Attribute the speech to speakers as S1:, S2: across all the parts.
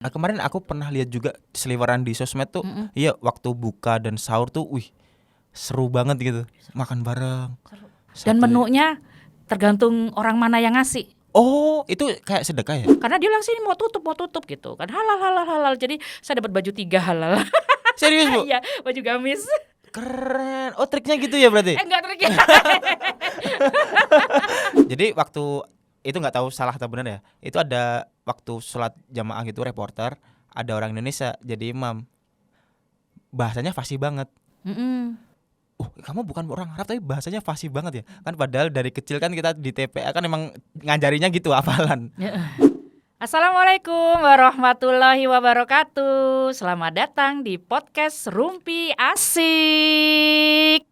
S1: Kemarin aku pernah lihat juga seliweran di sosmed tuh.
S2: Mm-mm.
S1: Iya, waktu buka dan sahur tuh, seru banget gitu. Makan bareng.
S2: Dan
S1: Satu.
S2: menunya tergantung orang mana yang ngasih.
S1: Oh, itu kayak sedekah ya?
S2: Karena dia bilang sini mau tutup gitu kan, halal. Jadi saya dapat baju 3 halal.
S1: Serius, Bu?
S2: Iya, baju gamis.
S1: Keren. Oh, triknya gitu ya berarti?
S2: Enggak trik.
S1: Jadi waktu itu nggak tahu salah atau benar ya. Itu ada waktu sholat jamaah gitu, reporter, ada orang Indonesia jadi imam. Bahasanya fasih banget. Kamu bukan orang Arab tapi bahasanya fasih banget ya. Kan padahal dari kecil kan kita di TPA kan emang ngajarinya gitu, hafalan.
S2: Assalamualaikum warahmatullahi wabarakatuh. Selamat datang di podcast Rumpi Asik.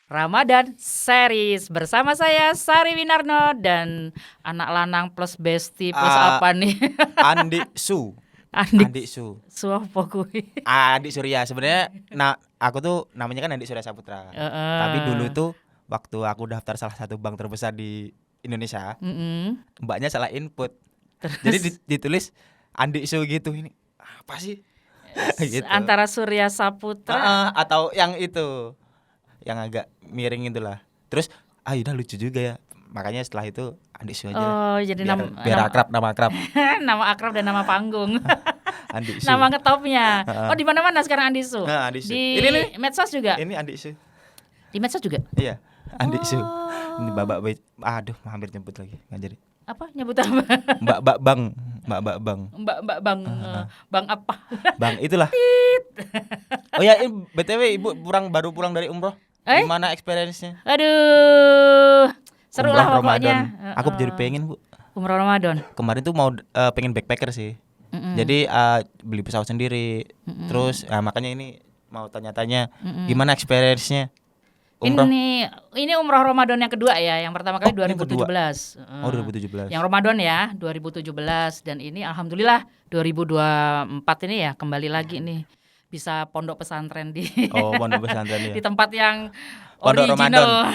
S2: Ramadan Series bersama saya Sari Winarno dan anak lanang plus bestie plus apa nih?
S1: Andi Su.
S2: Andi
S1: Su.
S2: Suapa kuwi.
S1: Andi Surya sebenarnya. Nah, aku tuh namanya kan Andi Surya Saputra. Tapi dulu tuh waktu aku daftar salah satu bank terbesar di Indonesia, mbaknya salah input. Jadi ditulis Andi Su gitu. Ini apa sih? Gitu.
S2: Antara Surya Saputra
S1: atau yang itu yang agak miring itulah. Terus udah lucu juga ya. Makanya setelah itu Andi Su aja.
S2: Oh, jadi
S1: biar akrab, nama akrab.
S2: Nama akrab dan nama panggung.
S1: Andi Su.
S2: Nama ngetopnya. Oh, di mana-mana sekarang Andi Su.
S1: Andi Su.
S2: Di
S1: ini
S2: medsos juga.
S1: Ini Andi Su.
S2: Di medsos juga.
S1: Iya, Andi Su. Ini Babak aduh, hampir nyebut lagi. Enggak jadi.
S2: Apa? Nyebut apa?
S1: Mbak Bang. Mbak Bang.
S2: Mbak Bang. Bang apa?
S1: Bang itulah. Oh ya, BTW Ibu baru pulang dari umroh. Gimana experience-nya?
S2: Aduh, seru
S1: umroh
S2: lah pokoknya.
S1: Aku jadi pengen, Bu.
S2: Umroh Ramadan.
S1: Kemarin tuh mau pengen backpacker sih. Jadi beli pesawat sendiri. Terus makanya ini mau tanya-tanya gimana experience-nya umroh.
S2: Ini umroh Ramadan yang kedua ya. Yang pertama kali 2017.
S1: 2017.
S2: Yang Ramadan ya 2017 dan ini alhamdulillah 2024 ini ya kembali lagi nih. Bisa pondok pesantren di
S1: pondok pesantren ya.
S2: di tempat yang
S1: pondok
S2: original.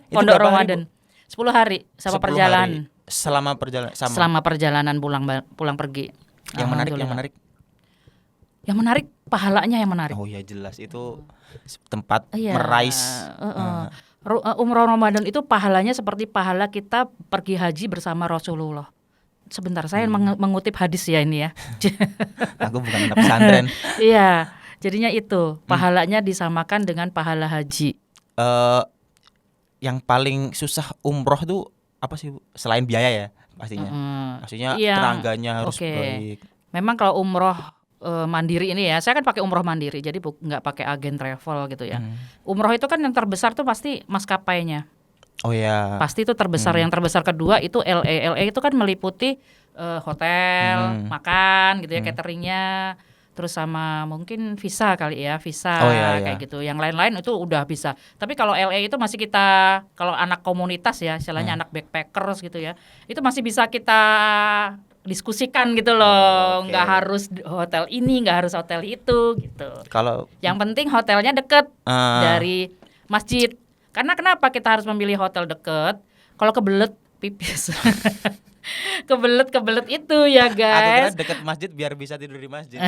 S2: Pondok Ramadan. 10 hari sama
S1: 10
S2: perjalanan.
S1: Hari.
S2: Selama perjalanan pulang pergi.
S1: Yang
S2: menarik pahalanya yang menarik.
S1: Oh ya, jelas itu tempat merais.
S2: Umroh Ramadan itu pahalanya seperti pahala kita pergi haji bersama Rasulullah. Sebentar, saya mengutip hadis ya ini ya.
S1: Aku bukan anak pesantren.
S2: Iya, jadinya itu pahalanya disamakan dengan pahala haji.
S1: Yang paling susah umroh tuh apa sih, Bu? Selain biaya ya pastinya. Maksudnya tenaganya harus baik.
S2: Memang kalau umroh mandiri ini ya, saya kan pakai umroh mandiri, jadi nggak pakai agen travel gitu ya. Umroh itu kan yang terbesar tuh pasti maskapainya.
S1: Oh ya.
S2: Pasti itu terbesar. Yang terbesar kedua itu LA itu kan meliputi hotel, makan gitu ya, cateringnya, terus sama mungkin visa kali ya, kayak gitu. Yang lain-lain itu udah bisa. Tapi kalau LA itu masih kita, kalau anak komunitas ya, istilahnya anak backpackers gitu ya, itu masih bisa kita diskusikan gitu loh. Nggak harus hotel ini, nggak harus hotel itu gitu.
S1: Kalau
S2: yang penting hotelnya deket dari masjid. Karena kenapa kita harus memilih hotel deket? Kalau kebelet pipis. kebelet itu ya guys.
S1: Aku kira deket masjid biar bisa tidur di masjid.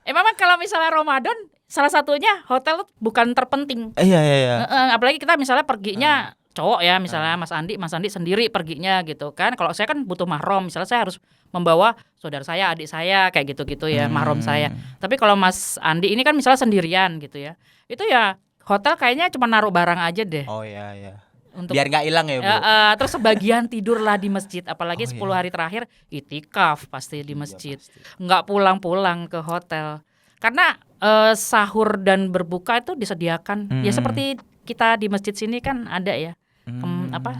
S2: Memang kalau misalnya Ramadan salah satunya hotel bukan terpenting.
S1: Iya.
S2: Apalagi kita misalnya perginya cowok ya, misalnya Mas Andi sendiri perginya gitu kan. Kalau saya kan butuh mahram, misalnya saya harus membawa saudara saya, adik saya kayak gitu-gitu ya, mahram saya. Tapi kalau Mas Andi ini kan misalnya sendirian gitu ya. Itu ya hotel kayaknya cuma naruh barang aja deh.
S1: Oh iya. Biar nggak hilang ya, Bu.
S2: Terus sebagian tidurlah di masjid. Apalagi 10 hari terakhir itikaf pasti di masjid. Nggak pulang-pulang ke hotel. Karena sahur dan berbuka itu disediakan. Ya seperti kita di masjid sini kan ada ya.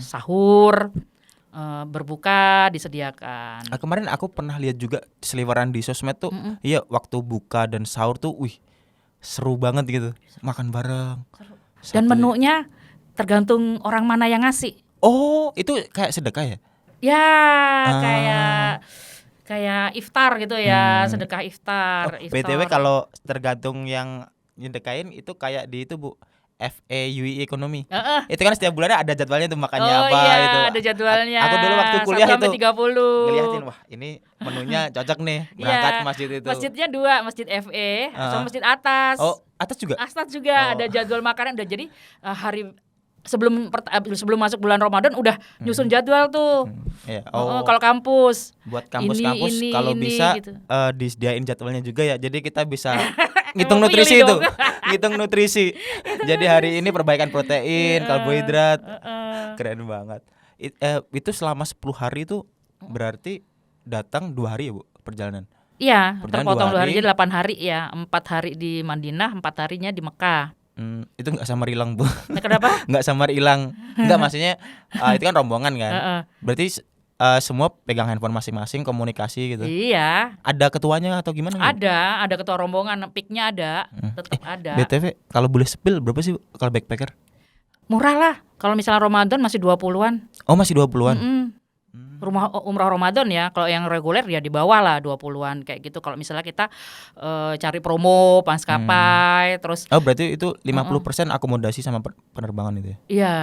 S2: Sahur, berbuka disediakan.
S1: Kemarin aku pernah lihat juga seliweran di sosmed tuh. Iya, waktu buka dan sahur tuh seru banget gitu. Makan bareng.
S2: Dan menunya tergantung orang mana yang ngasih.
S1: Oh, itu kayak sedekah ya?
S2: Ya, kayak iftar gitu ya, sedekah iftar.
S1: BTW kalau tergantung yang nyedekain itu kayak di itu Bu, FEUI ekonomi. Itu kan setiap bulannya ada jadwalnya tuh makannya apa
S2: iya,
S1: itu.
S2: ada jadwalnya.
S1: Aku dulu waktu kuliah
S2: 1
S1: itu
S2: sampai 30.
S1: ngeliatin, wah ini menunya cocok nih berangkat ke masjid itu.
S2: Masjidnya 2, Masjid FE sama Masjid Atas.
S1: Oh, atas juga?
S2: Atas juga ada jadwal makanan udah. Jadi hari sebelum masuk bulan Ramadan udah nyusun jadwal tuh.
S1: Iya.
S2: Kalau kampus.
S1: Buat kampus-kampus kalau bisa
S2: gitu.
S1: disediain jadwalnya juga ya. Jadi kita bisa ngitung nutrisi itu. Ngitung nutrisi. Jadi hari ini perbaikan protein, karbohidrat. Keren banget. Itu selama 10 hari itu berarti datang 2 hari ya Bu perjalanan?
S2: Iya, terpotong 2 hari jadi 8 hari ya. 4 hari di Madinah, 4 harinya di Mekah.
S1: Itu nggak samar hilang Bu.
S2: Kenapa?
S1: Nggak samar hilang. Nggak, maksudnya itu kan rombongan kan. Berarti semua pegang handphone masing-masing, komunikasi gitu.
S2: Iya.
S1: Ada ketuanya atau gimana?
S2: Ada ketua rombongan, pick-nya ada, tetap ada.
S1: BTW kalau boleh spill berapa sih kalau backpacker?
S2: Murah lah. Kalau misalnya Ramadan masih 20-an.
S1: Oh, masih 20-an.
S2: Umrah Ramadan ya. Kalau yang reguler ya di bawah lah 20-an kayak gitu. Kalau misalnya kita cari promo maskapai terus.
S1: Oh, berarti itu 50% akomodasi sama penerbangan itu ya?
S2: Iya,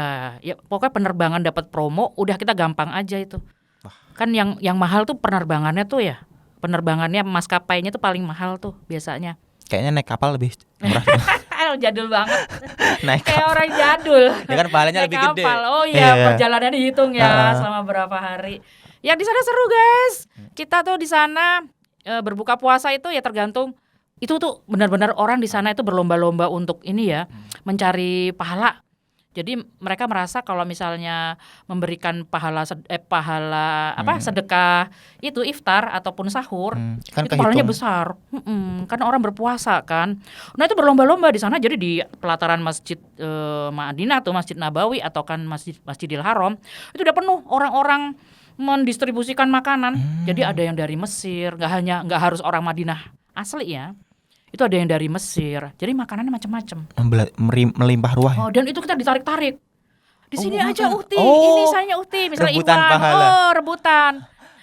S2: ya pokoknya penerbangan dapat promo udah kita gampang aja itu. Kan yang mahal tuh penerbangannya tuh ya. Penerbangannya maskapainya tuh paling mahal tuh biasanya.
S1: Kayaknya naik kapal lebih murah.
S2: Jadul banget.
S1: Naik
S2: kayak
S1: kapal.
S2: orang jadul.
S1: Ya kan pahalanya lebih gede.
S2: Oh iya, perjalanan dihitung ya selama berapa hari. Ya di sana seru guys. Kita tuh di sana berbuka puasa itu ya tergantung. Itu tuh benar-benar orang di sana itu berlomba-lomba untuk ini ya, mencari pahala. Jadi mereka merasa kalau misalnya memberikan pahala sedekah itu iftar ataupun sahur
S1: kan
S2: itu pahalanya besar. Kan orang berpuasa kan. Nah itu berlomba-lomba di sana. Jadi di pelataran Masjid Madinah tuh Masjid Nabawi atau kan Masjidil Haram itu udah penuh orang-orang mendistribusikan makanan. Jadi ada yang dari Mesir, nggak harus orang Madinah asli ya. Itu ada yang dari Mesir. Jadi makanannya macam-macam.
S1: Melimpah ruah ya?
S2: Oh, dan itu kita ditarik-tarik. Di sini aja Uhti, ini sayanya Uhti, misalnya
S1: rebutan
S2: Iwan.
S1: pahala.
S2: Rebutan.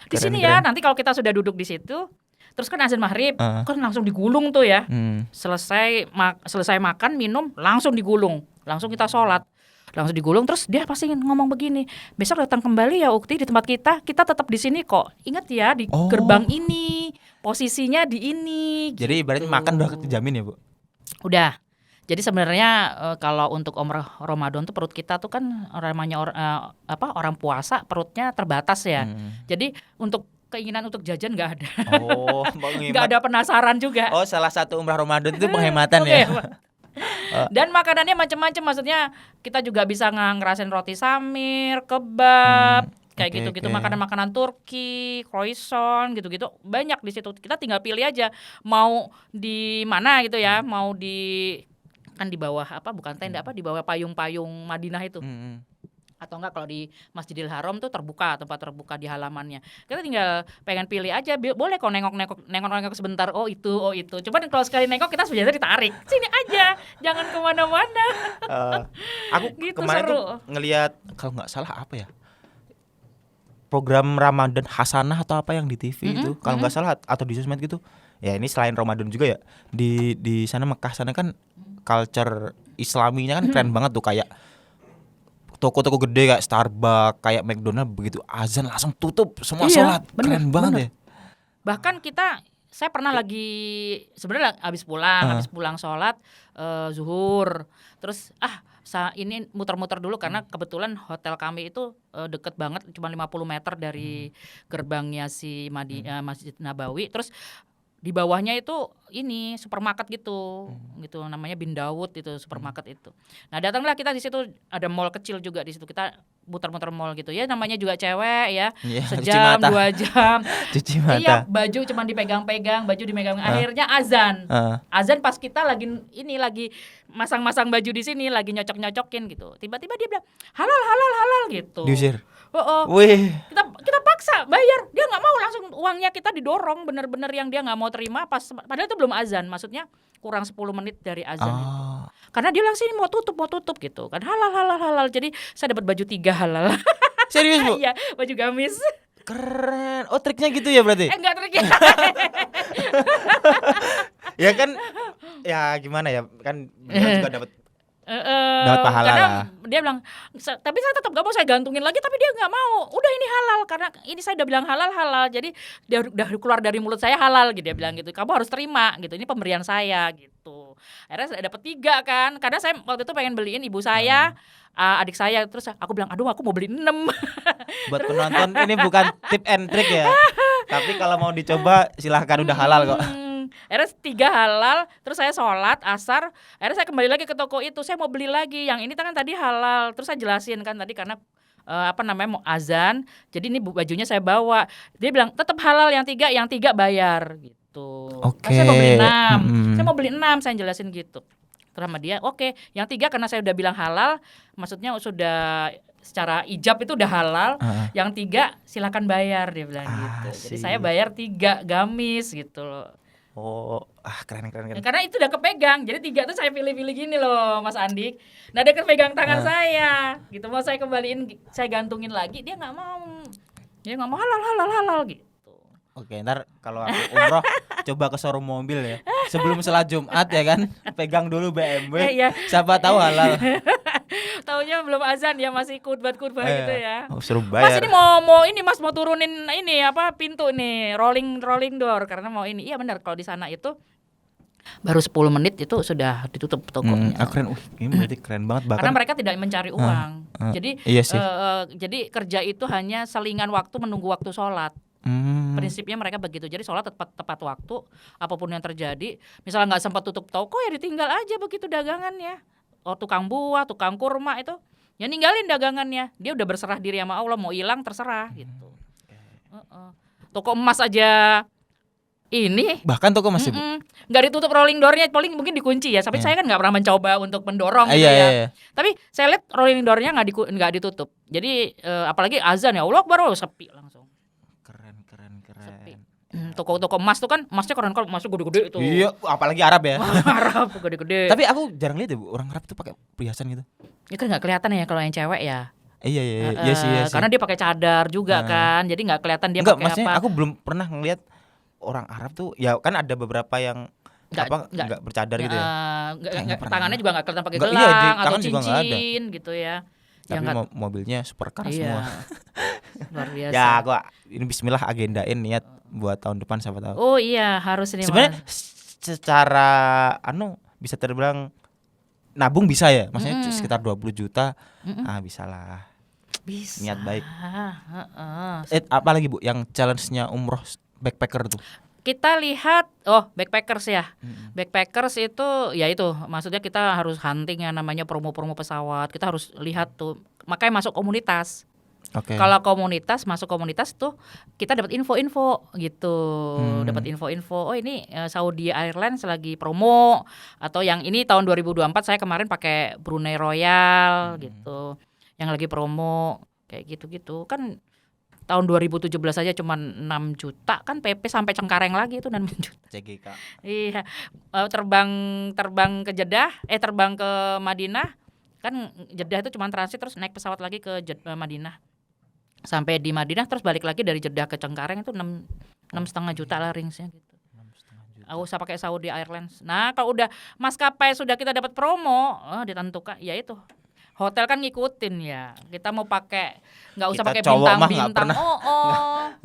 S2: Di
S1: Keren,
S2: sini
S1: keren.
S2: ya, nanti kalau kita sudah duduk di situ, terus kan azan maghrib, kan langsung digulung tuh ya. Selesai makan, minum, langsung digulung. Langsung kita sholat. Langsung digulung, terus dia pasti ngomong begini, besok datang kembali ya Ukti di tempat kita tetap di sini kok. Ingat ya di gerbang ini, posisinya di ini.
S1: Jadi ibaratnya makan udah kejamin ya Bu?
S2: Udah. Jadi sebenarnya kalau untuk umrah Ramadan tuh perut kita tuh kan namanya orang puasa perutnya terbatas ya. Jadi untuk keinginan untuk jajan nggak ada. Nggak ada penasaran juga.
S1: Oh, salah satu umrah Ramadan itu penghematan ya.
S2: Dan makanannya macam-macam, maksudnya kita juga bisa ngerasain roti samir, kebab, kayak gitu-gitu, makanan-makanan Turki, croissant, gitu-gitu banyak di situ. Kita tinggal pilih aja mau di mana gitu ya, mau di kan di bawah bukan tenda di bawah payung-payung Madinah itu. Atau enggak kalau di Masjidil Haram tuh tempat terbuka di halamannya. Kita tinggal pengen pilih aja, boleh kok nengok sebentar, oh itu. Cuman kalau sekali nengok kita sebenarnya ditarik. Sini aja, jangan kemana-mana.
S1: Aku
S2: gitu,
S1: kemarin
S2: seru.
S1: tuh ngelihat kalau nggak salah apa ya, program Ramadan Hasanah atau apa yang di TV itu, kalau nggak salah atau di sosmed gitu. Ya ini selain Ramadan juga ya, di sana Mekah sana kan culture Islaminya kan keren banget tuh, kayak toko-toko gede kayak Starbucks, kayak McDonald, begitu azan langsung tutup semua sholat. Keren banget ya.
S2: Bahkan saya pernah sebenarnya habis pulang sholat zuhur, terus ini muter-muter dulu karena kebetulan hotel kami itu deket banget, cuma 50 meter dari gerbangnya si Masjid Nabawi. Terus di bawahnya itu ini supermarket gitu namanya Bin Daud itu supermarket itu. Nah datanglah kita di situ, ada mall kecil juga di situ, kita muter-muter mall gitu ya, namanya juga cewek ya, sejam 2 jam.
S1: Cuci mata.
S2: Iya, baju cuma dipegang-pegang, akhirnya azan pas kita lagi masang-masang baju di sini, lagi nyocok-nyocokin gitu. Tiba-tiba dia bilang halal gitu.
S1: Diusir.
S2: Wih. Kita paksa bayar, dia nggak mau, langsung uangnya kita didorong, bener-bener yang dia nggak mau terima padahal itu belum azan, maksudnya kurang 10 menit dari azan itu. Karena dia langsung ini mau tutup gitu kan, halal. Jadi saya dapat baju 3 halal.
S1: Serius Bu?
S2: Iya, baju gamis.
S1: Keren. Oh triknya gitu ya berarti?
S2: Enggak triknya.
S1: Ya kan ya gimana ya, kan beliau juga dapat pahala
S2: karena
S1: lah.
S2: dia bilang, tapi saya tetap gak mau, saya gantungin lagi, tapi dia nggak mau. Udah ini halal, karena ini saya udah bilang halal, jadi dia udah keluar dari mulut saya halal gitu, dia bilang gitu. Kamu harus terima gitu, ini pemberian saya gitu. Akhirnya saya dapat 3 kan, karena saya waktu itu pengen beliin ibu saya, adik saya, terus aku bilang aduh aku mau beli 6.
S1: Buat penonton ini bukan tip and trick ya, tapi kalau mau dicoba silahkan, udah halal kok.
S2: Akhirnya 3 halal, terus saya sholat asar, akhirnya saya kembali lagi ke toko itu, saya mau beli lagi yang ini kan tadi halal, terus saya jelasin kan tadi karena mau azan, jadi ini bajunya saya bawa, dia bilang tetap halal yang 3 bayar gitu.
S1: Oke.
S2: Saya mau beli 6, saya mau beli 6, saya jelasin gitu. Terus sama dia, oke, yang 3 karena saya udah bilang halal, maksudnya sudah secara ijab itu udah halal, yang 3 silakan bayar, dia bilang gitu. Jadi saya bayar 3 gamis gitu loh.
S1: Oh, keren.
S2: Karena itu udah kepegang, jadi 3 tuh saya pilih-pilih gini loh, Mas Andik. Nah dia kepegang tangan saya, gitu. Mau saya kembaliin, saya gantungin lagi, dia nggak mau. Dia nggak mau, halal gitu.
S1: Oke, ntar kalau aku umroh coba ke showroom mobil ya. Sebelum sholat Jumat ya kan, pegang dulu BMW. Siapa tahu halal.
S2: Taunya belum azan ya, masih khutbah gitu ya.
S1: Suruh bayar.
S2: Mas ini mau turunin ini pintu nih, rolling door karena mau ini. Iya benar, kalau di sana itu baru 10 menit itu sudah ditutup tokonya.
S1: Keren. Ini berarti keren banget, bahkan
S2: karena mereka tidak mencari uang. Jadi
S1: iya sih.
S2: Jadi kerja itu hanya selingan waktu menunggu waktu sholat. Prinsipnya mereka begitu. Jadi sholat tepat waktu, apapun yang terjadi. Misalnya nggak sempat tutup toko ya ditinggal aja begitu dagangannya. Tukang buah, tukang kurma itu ya ninggalin dagangannya. Dia udah berserah diri sama Allah, mau hilang terserah gitu. Toko emas aja ini
S1: bahkan toko masih
S2: nggak ditutup rolling doornya, paling mungkin dikunci ya. Tapi saya kan nggak pernah mencoba untuk mendorong gitu ya. Iya. Tapi saya lihat rolling doornya nggak ditutup. Jadi apalagi azan ya Allah Akbar, sepi langsung.
S1: Keren.
S2: Sepi. Toko-toko emas tuh kan emasnya keren, emasnya gede-gede itu.
S1: Iya, apalagi Arab ya.
S2: Arab gede-gede.
S1: Tapi aku jarang lihat ya orang Arab itu pakai perhiasan gitu.
S2: Itu kan nggak kelihatan ya kalau yang cewek ya.
S1: Iya sih.
S2: Karena dia pakai cadar juga kan, jadi nggak kelihatan dia pakai apa.
S1: Maksudnya aku belum pernah ngelihat orang Arab tuh, ya kan ada beberapa yang nggak bercadar gitu ya.
S2: Tangannya juga nggak kelihatan pakai gelang atau cincin gitu ya.
S1: Tapi mobilnya super keras semua.
S2: Luar biasa.
S1: Ya, gua ini bismillah agendain niat buat tahun depan siapa tahu.
S2: Oh iya, harus ini.
S1: Sebenarnya secara bisa terbilang nabung bisa ya. Maksudnya sekitar 20 juta. Bisa lah.
S2: Bisa.
S1: Niat baik. Apa lagi Bu yang challenge-nya umroh backpacker tuh?
S2: Kita lihat backpackers ya. Backpackers itu ya itu, maksudnya kita harus hunting yang namanya promo-promo pesawat. Kita harus lihat tuh. Makanya masuk komunitas.
S1: Okay.
S2: Kalau masuk komunitas tuh kita dapat info-info gitu. Dapat info-info. Oh ini Saudi Airlines lagi promo, atau yang ini tahun 2024 saya kemarin pakai Brunei Royal gitu. Yang lagi promo kayak gitu-gitu. Kan tahun 2017 aja cuma 6 juta kan, PP sampai Cengkareng lagi itu 6 juta.
S1: CGK.
S2: Iya. Terbang ke Jeddah, terbang ke Madinah. Kan Jeddah itu cuma transit, terus naik pesawat lagi ke Madinah. Sampai di Madinah terus balik lagi dari Jeddah ke Cengkareng itu 6,5 juta lah ringsnya gitu. Usah pakai Saudi Airlines. Nah, kalau udah maskapai sudah kita dapat promo, ditentukan ya itu. Hotel kan ngikutin ya. Kita mau pakai nggak usah pakai bintang-bintang.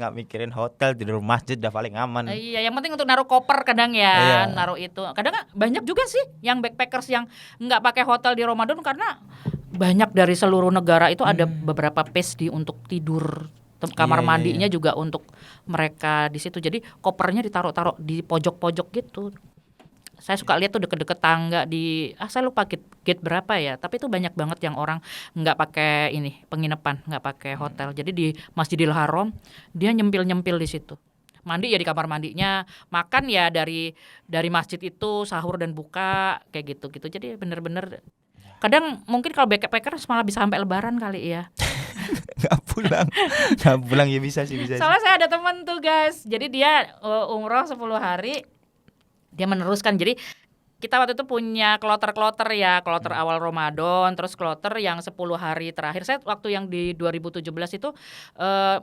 S1: Nggak mikirin hotel, tidur masjid udah paling aman.
S2: Iya, yang penting untuk naruh koper kadang ya, naruh itu. Kadang banyak juga sih yang backpackers yang nggak pakai hotel di Ramadan karena banyak dari seluruh negara itu ada beberapa pace untuk tidur. Kamar mandinya juga untuk mereka di situ. Jadi kopernya ditaruh di pojok-pojok gitu. Saya suka lihat tuh deket-deket tangga saya lupa gate berapa ya, tapi itu banyak banget yang orang nggak pakai penginapan, nggak pakai hotel. Jadi di Masjidil Haram dia nyempil di situ. Mandi ya di kamar mandinya, makan ya dari masjid itu, sahur dan buka kayak gitu. Jadi bener-bener kadang mungkin kalau backpacker malah bisa sampai Lebaran kali ya.
S1: Nggak pulang ya bisa sih.
S2: Soalnya saya ada teman tuh guys, jadi dia umroh 10 hari. Dia meneruskan, jadi kita waktu itu punya kloter awal Ramadan, terus kloter yang 10 hari terakhir. Saya waktu yang di 2017 itu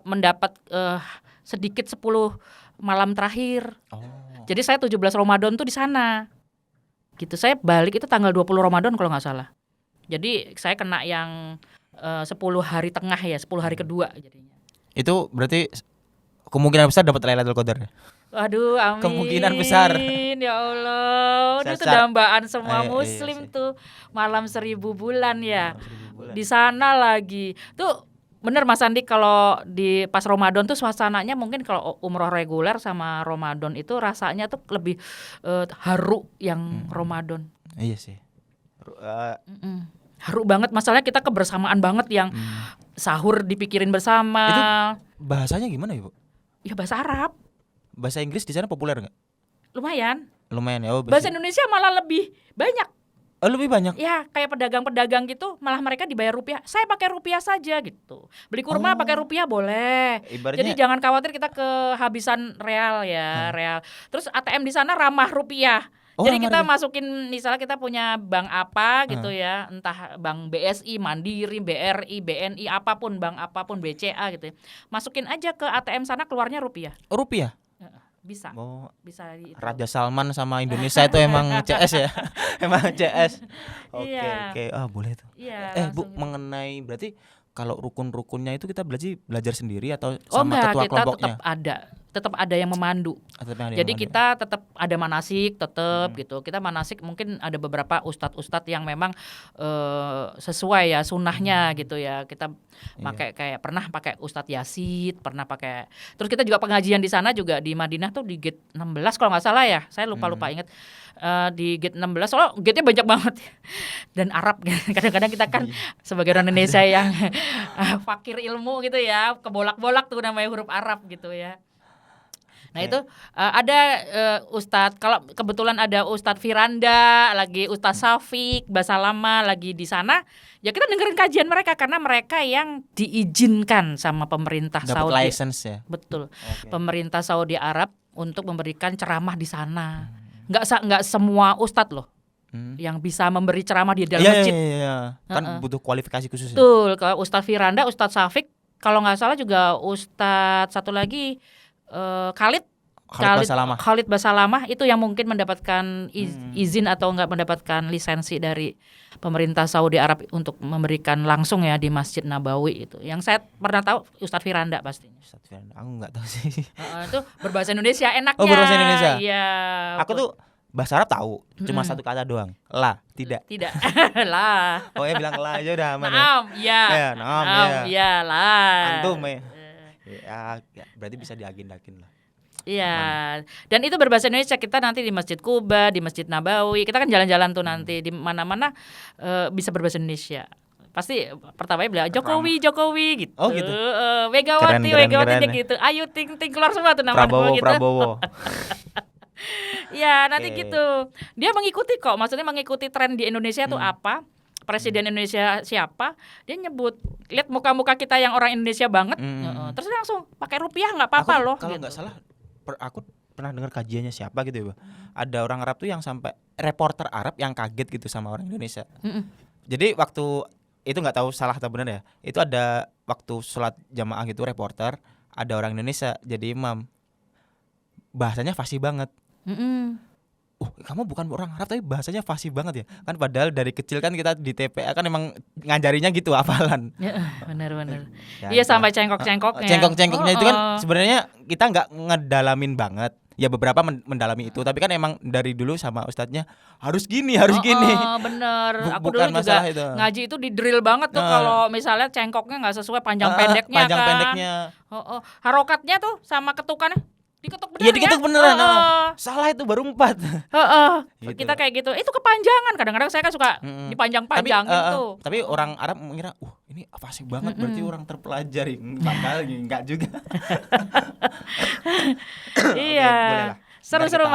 S2: mendapat sedikit 10 malam terakhir. Jadi saya 17 Ramadan tuh di sana. Gitu. Saya balik itu tanggal 20 Ramadan kalau nggak salah. Jadi saya kena yang 10 hari tengah ya, 10 hari kedua jadinya.
S1: Itu berarti kemungkinan besar dapat Lailatul Qadar ya?
S2: Waduh, amin.
S1: Kemungkinan besar.
S2: Ya Allah. Itu dambaan semua muslim tuh. Malam 1000 bulan ya. Di sana lagi. Tuh bener Mas Andi, kalau di pas Ramadan tuh suasananya mungkin kalau umroh reguler sama Ramadan itu rasanya tuh lebih haru yang Ramadan.
S1: Iya sih.
S2: Haru banget, masalahnya kita kebersamaan banget yang sahur dipikirin bersama.
S1: Itu bahasanya gimana ya, Bu?
S2: Ya bahasa Arab.
S1: Bahasa Inggris di sana populer nggak?
S2: Lumayan
S1: Lumayan ya.
S2: bahasa Indonesia malah lebih banyak.
S1: Oh, lebih banyak?
S2: Ya kayak pedagang-pedagang gitu, malah mereka dibayar rupiah. Saya pakai rupiah saja gitu. Beli kurma pakai rupiah boleh.
S1: Ibaratnya,
S2: jadi jangan khawatir kita kehabisan real ya, real. Terus ATM di sana ramah rupiah. Jadi kita masukin, misalnya kita punya bank apa gitu ya, entah bank BSI, Mandiri, BRI, BNI, apapun, bank apapun, BCA gitu ya. Masukin aja ke ATM sana, keluarnya rupiah.
S1: Rupiah?
S2: Bisa.
S1: Oh,
S2: bisa itu.
S1: Raja Salman sama Indonesia itu emang CS ya. Emang CS. Oke. Boleh tuh.
S2: Iya,
S1: Bu, mengenai berarti kalau rukun-rukunnya itu kita belajar sendiri atau
S2: Oh
S1: sama
S2: enggak,
S1: ketua
S2: kita
S1: kelompoknya?
S2: tetap ada yang memandu. Jadi kita tetap ada manasik, gitu. Kita manasik mungkin ada beberapa ustadz-ustadz yang memang sesuai ya sunnahnya gitu ya. Kita pakai kayak pernah pakai Ustadz Yasid, pernah pakai. Terus kita juga pengajian di sana juga di Madinah tuh di gate 16 kalau nggak salah ya. Saya lupa ingat. Di gate 16, soalnya gate-nya banyak banget dan Arab. Kadang-kadang kita kan sebagai orang Indonesia yang fakir ilmu gitu ya, kebolak-bolak tuh namanya huruf Arab gitu ya. Nah itu ada Ustadz, kalau kebetulan ada Ustadz Firanda, lagi Ustadz Safik, bahasa lama lagi di sana, ya kita dengerin kajian mereka karena mereka yang diizinkan sama pemerintah Saudi.
S1: Dapat license ya?
S2: Betul. Pemerintah Saudi Arab untuk memberikan ceramah di sana. Nggak semua Ustadz loh yang bisa memberi ceramah di dalam masjid.
S1: Iya. Kan butuh kualifikasi khusus.
S2: Betul. Kalau Ustadz Firanda, Ustadz Safik, kalau nggak salah juga Ustadz satu lagi Khalid Basalamah itu yang mungkin mendapatkan izin atau enggak mendapatkan lisensi dari pemerintah Saudi Arab untuk memberikan langsung ya di Masjid Nabawi itu. Yang saya pernah tahu Ustadz Firanda pastinya.
S1: Ustadz Firanda, aku enggak tahu sih.
S2: Itu berbahasa Indonesia enaknya.
S1: Oh, berbahasa Indonesia.
S2: Iya.
S1: Aku tuh bahasa Arab tahu, cuma satu kata doang. La, tidak.
S2: Tidak. Lah.
S1: Oh ya bilang la aja udah aman.
S2: Naam, ya.
S1: Ya, naam, ya.
S2: Iya, lah.
S1: Antum ya. Ya, berarti bisa diagendakin lah.
S2: Iya, dan itu berbahasa Indonesia. Kita nanti di Masjid Kuba, di Masjid Nabawi, kita kan jalan-jalan tuh nanti di mana-mana bisa berbahasa Indonesia. Pasti pertamanya bilang Jokowi gitu.
S1: Oh gitu.
S2: Megawati
S1: keren.
S2: gitu. Ayo ting keluar semua tuh nama gitu.
S1: Prabowo.
S2: Ya nanti gitu. Dia mengikuti kok, maksudnya mengikuti tren di Indonesia tuh apa? Presiden Indonesia siapa? Dia nyebut, lihat muka-muka kita yang orang Indonesia banget. Terus langsung pakai rupiah nggak apa-apa loh.
S1: Kalau nggak
S2: gitu.
S1: salah, aku pernah dengar kajiannya siapa gitu ya, Bah. Ada orang Arab tuh yang sampai reporter Arab yang kaget gitu sama orang Indonesia. Jadi waktu itu nggak tahu salah atau benar ya. Itu ada waktu sholat jamaah gitu reporter, ada orang Indonesia jadi imam. Bahasanya fasih banget. Kamu bukan orang Arab tapi bahasanya fasih banget ya. Kan padahal dari kecil kan kita di TPA kan emang ngajarinya gitu hafalan.
S2: Benar. Iya sampai cengkok-cengkoknya.
S1: Cengkok-cengkoknya itu kan sebenarnya kita nggak ngedalamin banget. Ya beberapa mendalami itu, tapi kan emang dari dulu sama ustadznya harus gini.
S2: Bener. Aku dulu juga itu. Ngaji itu di drill banget tuh kalau misalnya cengkoknya nggak sesuai panjang pendeknya. Harokatnya tuh sama ketukannya diketuk beneran.
S1: Iya diketuk beneran. Salah itu baru 4.
S2: Gitu. Kita kayak gitu. Itu kepanjangan. Kadang-kadang saya kan suka dipanjang-panjangin tuh.
S1: Tapi orang Arab mengira, ini fasih banget berarti orang terpelajari. Enggak juga.
S2: Iya. Seru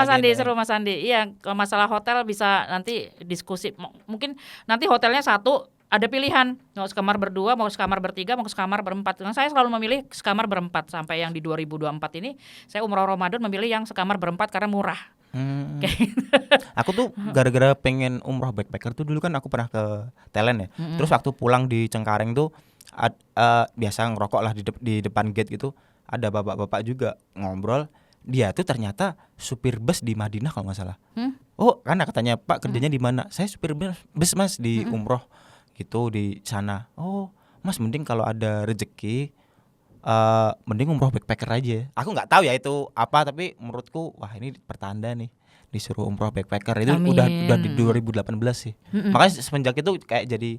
S2: Mas Andi. Iya, kalau masalah hotel bisa nanti diskusi. Mungkin nanti hotelnya satu. Ada pilihan, mau sekamar berdua, mau sekamar bertiga, mau sekamar berempat. Nah, saya selalu memilih sekamar berempat. Sampai yang di 2024 ini, saya umroh Ramadan memilih yang sekamar berempat karena murah.
S1: Aku tuh gara-gara pengen umroh backpacker tuh dulu kan aku pernah ke Thailand ya. Terus waktu pulang di Cengkareng tuh biasa ngerokok lah di depan gate gitu. Ada bapak-bapak juga ngobrol. dia tuh ternyata supir bus di Madinah kalau nggak salah. Oh, karena katanya Pak kerjanya di mana? Saya supir bus Mas di umroh gitu di sana. Oh, Mas mending kalau ada rezeki mending umroh backpacker aja. Aku nggak tahu ya itu apa, tapi menurutku wah ini pertanda nih disuruh umroh backpacker itu.
S2: Amin.
S1: udah di 2018 sih. Makanya semenjak itu kayaknya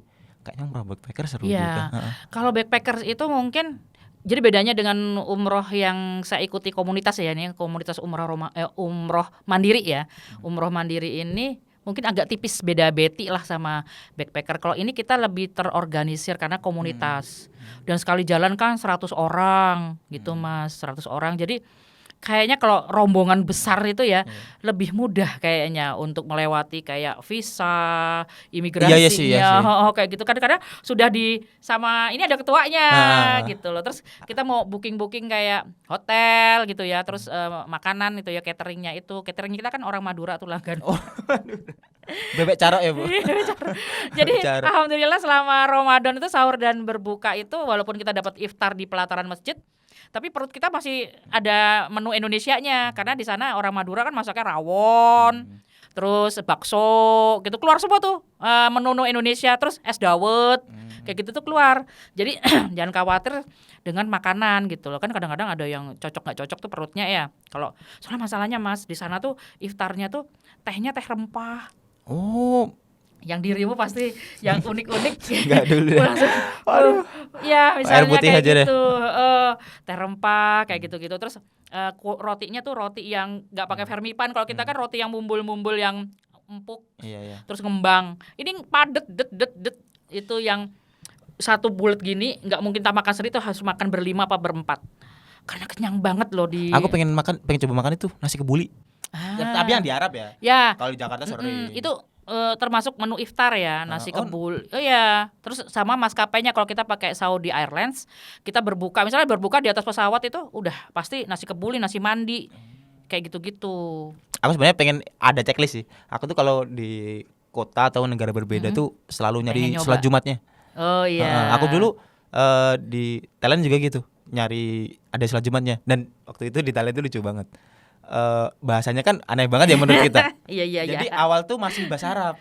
S1: umroh backpacker seru juga.
S2: Kalau backpacker itu mungkin jadi bedanya dengan umroh yang saya ikuti komunitas ya, ini komunitas umroh mandiri ya. Umroh mandiri ini mungkin agak tipis beda beti lah sama backpacker. Kalau ini kita lebih terorganisir karena komunitas. Dan sekali jalan kan 100 orang gitu Mas, 100 orang. Jadi kayaknya kalau rombongan besar itu ya lebih mudah kayaknya untuk melewati kayak visa, imigrasinya,
S1: Iya sih.
S2: kayak gitu kan karena sudah sama ini ada ketuanya gitu loh. Terus kita mau booking kayak hotel gitu ya, terus makanan itu ya cateringnya kita kan orang Madura tuh langgan.
S1: Bebek carok ya Bu.
S2: Jadi alhamdulillah selama Ramadan itu sahur dan berbuka itu walaupun kita dapat iftar di pelataran masjid, tapi perut kita masih ada menu Indonesianya karena di sana orang Madura kan masaknya rawon, terus bakso gitu keluar semua tuh menu Indonesia, terus es dawet kayak gitu tuh keluar. Jadi jangan khawatir dengan makanan gitu loh, kan kadang-kadang ada yang cocok nggak cocok tuh perutnya ya. Kalau soalnya masalahnya Mas di sana tuh iftarnya tuh tehnya teh rempah.
S1: Oh,
S2: yang dirimu pasti yang unik-unik.
S1: Enggak dulu.
S2: Ya misalnya
S1: putih
S2: kayak
S1: aja
S2: gitu teh rempah kayak gitu-gitu. Terus rotinya tuh roti yang nggak pakai vermipan. Kalau kita kan roti yang mumbul-mumbul yang empuk.
S1: Iya.
S2: Terus ngembang. Ini padet det itu yang satu bulat gini nggak mungkin tak makan sendiri, tuh harus makan berlima apa berempat karena kenyang banget loh di.
S1: Aku pengen coba makan itu nasi kebuli. Tapi yang di Arab ya.
S2: Ya.
S1: Kalau di Jakarta sering.
S2: Itu termasuk menu iftar ya, nasi kebul. Oh ya, terus sama maskapainya kalau kita pakai Saudi Airlines, kita berbuka misalnya di atas pesawat itu udah pasti nasi kebuli, nasi mandi. Kayak gitu-gitu.
S1: Aku sebenarnya pengen ada checklist sih. Aku tuh kalau di kota atau negara berbeda tuh selalu nyari sholat Jumatnya.
S2: Oh iya.
S1: Aku dulu di Thailand juga gitu, nyari ada sholat Jumatnya. Dan waktu itu di Thailand itu lucu banget. Bahasanya kan aneh banget ya menurut kita.
S2: Iya.
S1: Jadi awal tuh masih bahasa Arab.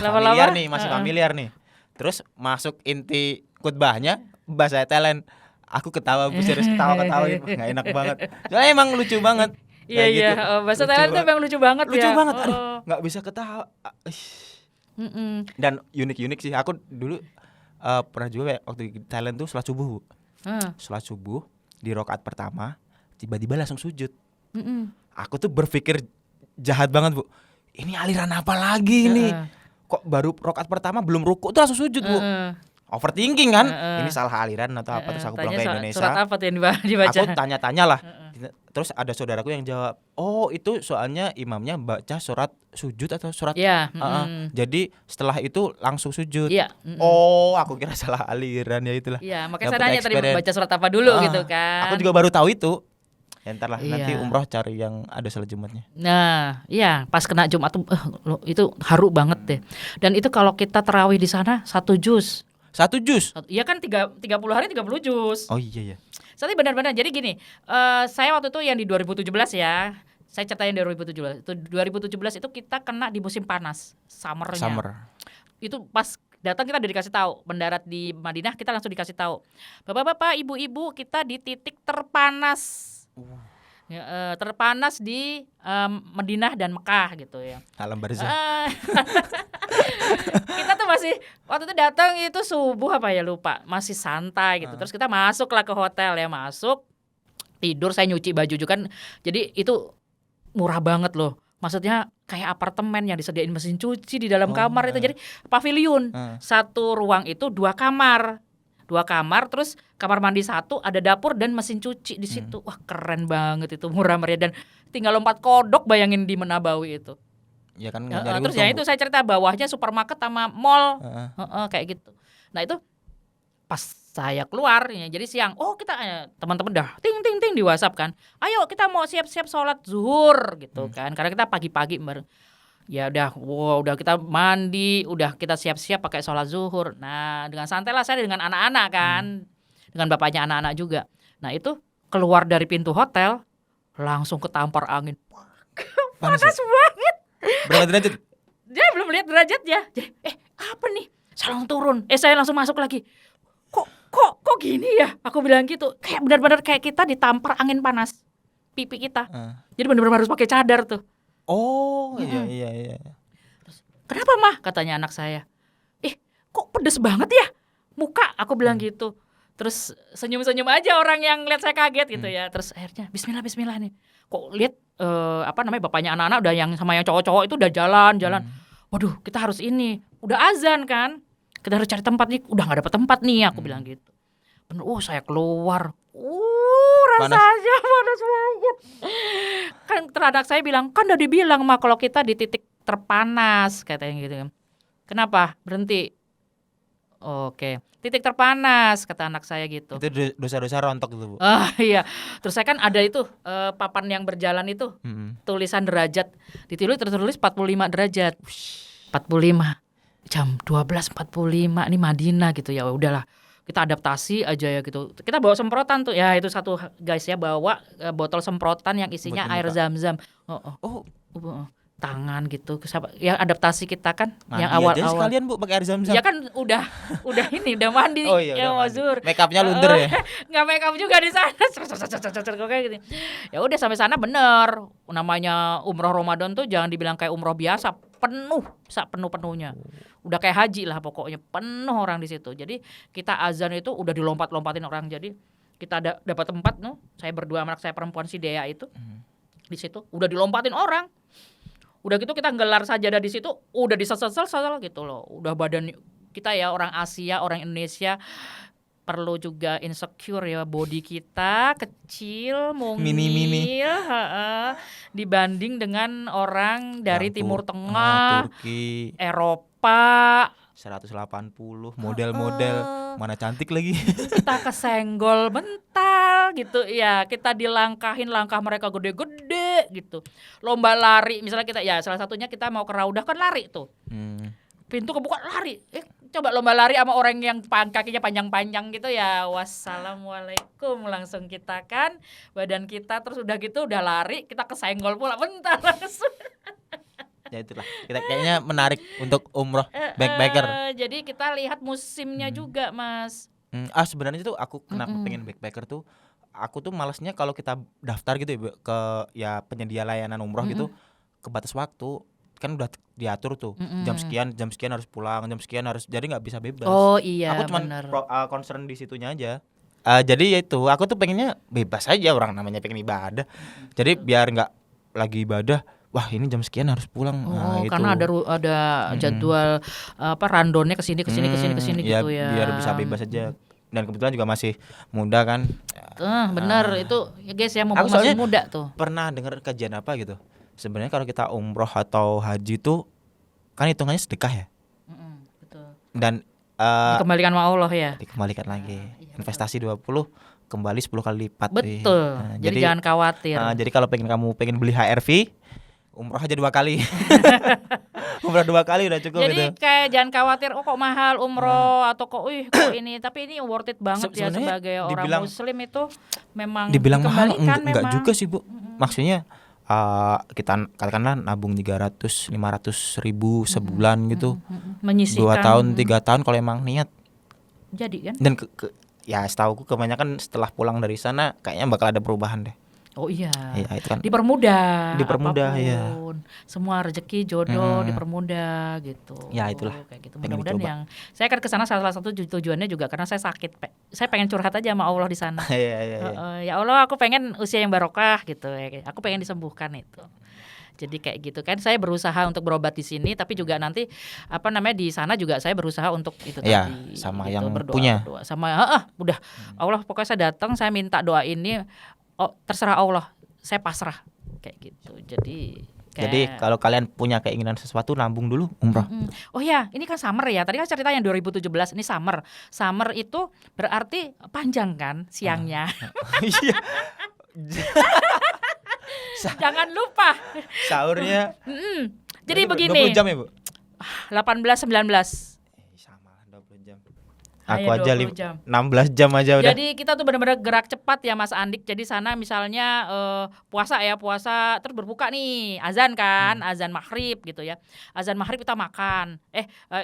S2: Lama-lama
S1: familiar nih. Terus masuk inti khutbahnya bahasa Thailand. Aku ketawa, serius ketawa gitu. Nggak enak banget. Soalnya emang lucu banget.
S2: Iya.
S1: Gitu.
S2: Bahasa Thailand tuh emang lucu banget ya.
S1: Lucu banget. Aduh, nggak bisa ketawa. Dan unik sih. Aku dulu pernah juga waktu di Thailand tuh sholat subuh. Sholat subuh di rakaat pertama tiba-tiba langsung sujud. Aku tuh berpikir jahat banget Bu. Ini aliran apa lagi nih? Kok baru rakaat pertama belum ruku tuh langsung sujud Bu. Overthinking kan? Ini salah aliran atau apa? Terus aku pulang ke Indonesia.
S2: Surat apa tuh yang dibaca?
S1: Aku tanya-tanya lah. Terus ada saudaraku yang jawab, oh itu soalnya imamnya baca surat sujud atau surat. Jadi setelah itu langsung sujud. Oh, aku kira salah aliran ya itulah.
S2: Iya, makanya saya nanya tadi baca surat apa dulu gitu kan.
S1: Aku juga baru tahu itu. Ya entar lah nanti umroh cari yang ada sholat Jumatnya.
S2: Nah, iya pas kena Jumat tuh itu haru banget deh. Dan itu kalau kita tarawih di sana 1 juz.
S1: 1 juz?
S2: Iya kan 30 hari 30 juz.
S1: Oh iya.
S2: Soalnya benar-benar jadi gini, saya waktu itu yang di 2017 ya. Saya ceritain 2017. Itu 2017 itu kita kena di musim panas, summer. Itu pas datang kita udah dikasih tahu, mendarat di Madinah kita langsung dikasih tahu. Bapak-bapak, ibu-ibu, kita di titik terpanas. Terpanas di Madinah dan Mekah gitu ya.
S1: Alam barzah.
S2: Kita tuh masih waktu itu datang itu subuh apa ya lupa, masih santai gitu. Terus kita masuklah ke hotel ya, masuk tidur, saya nyuci baju juga kan. Jadi itu murah banget loh. Maksudnya kayak apartemen yang disediain mesin cuci di dalam kamar itu. Jadi pavilion. Satu ruang itu 2 kamar. 2 kamar, terus kamar mandi 1, ada dapur dan mesin cuci di situ. Wah keren banget itu, murah meriah dan tinggal lompat kodok bayangin di Menabawi itu.
S1: Ya kan.
S2: Terus ya itu saya cerita bawahnya supermarket sama mall, kayak gitu. Nah itu pas saya keluar, ya, jadi siang. Oh kita teman-teman dah ting di WhatsApp kan. Ayo kita mau siap-siap sholat zuhur gitu kan. Karena kita pagi-pagi ya udah kita mandi, udah kita siap-siap pakai sholat zuhur. Nah dengan santai lah saya dengan anak-anak kan, dengan bapaknya anak-anak juga. Nah itu keluar dari pintu hotel, langsung ketampar angin.
S1: Panas
S2: Panas banget.
S1: Berapa derajat?
S2: Dia belum lihat derajatnya. Apa nih? Saya langsung turun. Saya langsung masuk lagi. Kok gini ya? Aku bilang gitu. Kayak benar-benar kayak kita ditampar angin panas pipi kita. Jadi benar-benar harus pakai cadar tuh.
S1: Oh, iya.
S2: Terus, kenapa mah? Katanya anak saya. Kok pedes banget ya muka? Aku bilang gitu. Terus senyum-senyum aja orang yang lihat saya kaget gitu ya. Terus akhirnya Bismillah nih. Kok lihat bapaknya anak-anak udah yang sama yang cowok-cowok itu udah jalan. Waduh, kita harus ini. Udah azan kan? Kita harus cari tempat nih. Udah nggak dapet tempat nih. Aku bilang gitu. Bener, saya keluar. Rasanya panas banget. Kan teranak saya bilang, kan udah dibilang mah kalau kita di titik terpanas katanya gitu. Kenapa? Berhenti. Oke, titik terpanas kata anak saya gitu.
S1: Itu dosa-dosa rontok itu, Bu.
S2: Iya. Terus saya kan ada itu papan yang berjalan itu, tulisan derajat. Tertulis 45 derajat. 45. Jam 12.45 ini Madinah gitu ya. Udahlah. Kita adaptasi aja ya gitu. Kita bawa semprotan tuh. Ya itu satu guys ya, bawa botol semprotan yang isinya air zam-zam. Tangan gitu. Ya adaptasi kita kan mandi yang awal-awal.
S1: Sekalian Bu pakai air zam-zam.
S2: Ya kan udah ini udah mandi.
S1: Oh iya,
S2: ya Mazur.
S1: Make upnya lunder ya.
S2: Enggak make up juga di sana. Kayak gitu. Ya udah sampai sana bener. Namanya umroh Ramadan tuh jangan dibilang kayak umroh biasa, penuh-penuhnya. Udah kayak haji lah pokoknya, penuh orang di situ. Jadi kita azan itu udah dilompat-lompatin orang. Jadi kita dapat tempat saya berdua sama anak saya perempuan si Dea itu. Di situ udah dilompatin orang. Udah gitu kita gelar sajadah di situ, udah disesel-sesel gitu loh. Udah badan kita ya orang Asia, orang Indonesia perlu juga insecure ya, body kita kecil, mungil,
S1: mini.
S2: dibanding dengan orang dari Timur Tengah,
S1: Turki,
S2: Eropa.
S1: 180 model-model, mana cantik lagi.
S2: Kita kesenggol mental gitu ya, kita dilangkahin, langkah mereka gede-gede gitu. Lomba lari misalnya kita ya, salah satunya kita mau ke Raudah kan lari tuh. Pintu kebuka lari. Coba lomba lari sama orang yang kakinya panjang-panjang gitu ya. Wassalamualaikum langsung kita kan, badan kita terus udah gitu udah lari, kita kesenggol pula bentar langsung.
S1: Ya itulah, kita kayaknya menarik untuk umroh backpacker.
S2: Jadi kita lihat musimnya juga Mas.
S1: Sebenarnya tuh aku kenapa pengen backpacker tuh, aku tuh malesnya kalau kita daftar gitu ya ke ya penyedia layanan umroh gitu, ke batas waktu kan udah diatur tuh, jam sekian harus pulang, jam sekian harus, jadi nggak bisa bebas.
S2: Oh iya,
S1: aku cuma concern di situnya aja. Jadi ya itu, aku tuh pengennya bebas aja, orang namanya pengen ibadah. Jadi biar nggak lagi ibadah, wah ini jam sekian harus pulang.
S2: Karena ada jadwal randonnya kesini
S1: ya,
S2: gitu ya.
S1: Biar bisa bebas aja. Dan kebetulan juga masih muda kan.
S2: Benar itu ya guys ya, mumpung masih muda tuh.
S1: Pernah dengar kajian apa gitu? Sebenarnya kalau kita umroh atau haji tuh kan hitungannya sedekah ya.
S2: Betul.
S1: Dan
S2: dikembalikan sama Allah ya.
S1: Dikembalikan lagi. Investasi 20 kembali 10 kali lipat.
S2: Betul. Jadi jangan khawatir.
S1: Jadi kalau kamu pengen beli HRV, umroh aja 2 kali. Umroh 2 kali udah cukup.
S2: Jadi
S1: gitu.
S2: kayak jangan khawatir kok mahal umroh atau kok ini, tapi ini worth it banget ya sebagai orang muslim itu memang
S1: dibilang mahal
S2: memang.
S1: enggak juga sih Bu. Maksudnya kita katakanlah nabung 300-500 ribu sebulan gitu,
S2: menyisihkan
S1: 2 tahun 3 tahun kalau emang niat
S2: jadi kan.
S1: Dan ya setauku kebanyakan setelah pulang dari sana kayaknya bakal ada perubahan deh.
S2: Oh iya,
S1: itu kan
S2: dipermudah
S1: apapun. Ya.
S2: Semua rezeki jodoh dipermudah gitu.
S1: Ya itulah.
S2: Kayak gitu. Mudah-mudahan yang saya akan ke sana salah satu tujuannya juga karena saya sakit. Saya pengen curhat aja sama Allah di sana. Ya Allah, aku pengen usia yang barokah gitu. Aku pengen disembuhkan itu. Jadi kayak gitu kan, saya berusaha untuk berobat di sini, tapi juga nanti di sana juga saya berusaha untuk itu tadi.
S1: Sama
S2: gitu,
S1: yang
S2: berdoa,
S1: punya.
S2: Sama udah Allah pokoknya saya datang, saya minta doa ini. Terserah Allah, saya pasrah kayak gitu. Jadi
S1: kalau kalian punya keinginan sesuatu, nabung dulu umroh.
S2: Oh ya, ini kan summer ya. Tadi kan ceritanya 2017, ini summer. Summer itu berarti panjang kan siangnya.
S1: Iya.
S2: Jangan lupa
S1: sahurnya.
S2: Jadi begini.
S1: 20 jam ya Bu?
S2: 18-19.
S1: Sama 20 jam. Aku
S2: Hanya
S1: aja
S2: 20 jam.
S1: 16 jam aja udah.
S2: Jadi kita tuh benar-benar gerak cepat ya Mas Andik. Jadi sana misalnya puasa terus berbuka nih, azan kan, azan maghrib gitu ya. Azan maghrib kita makan.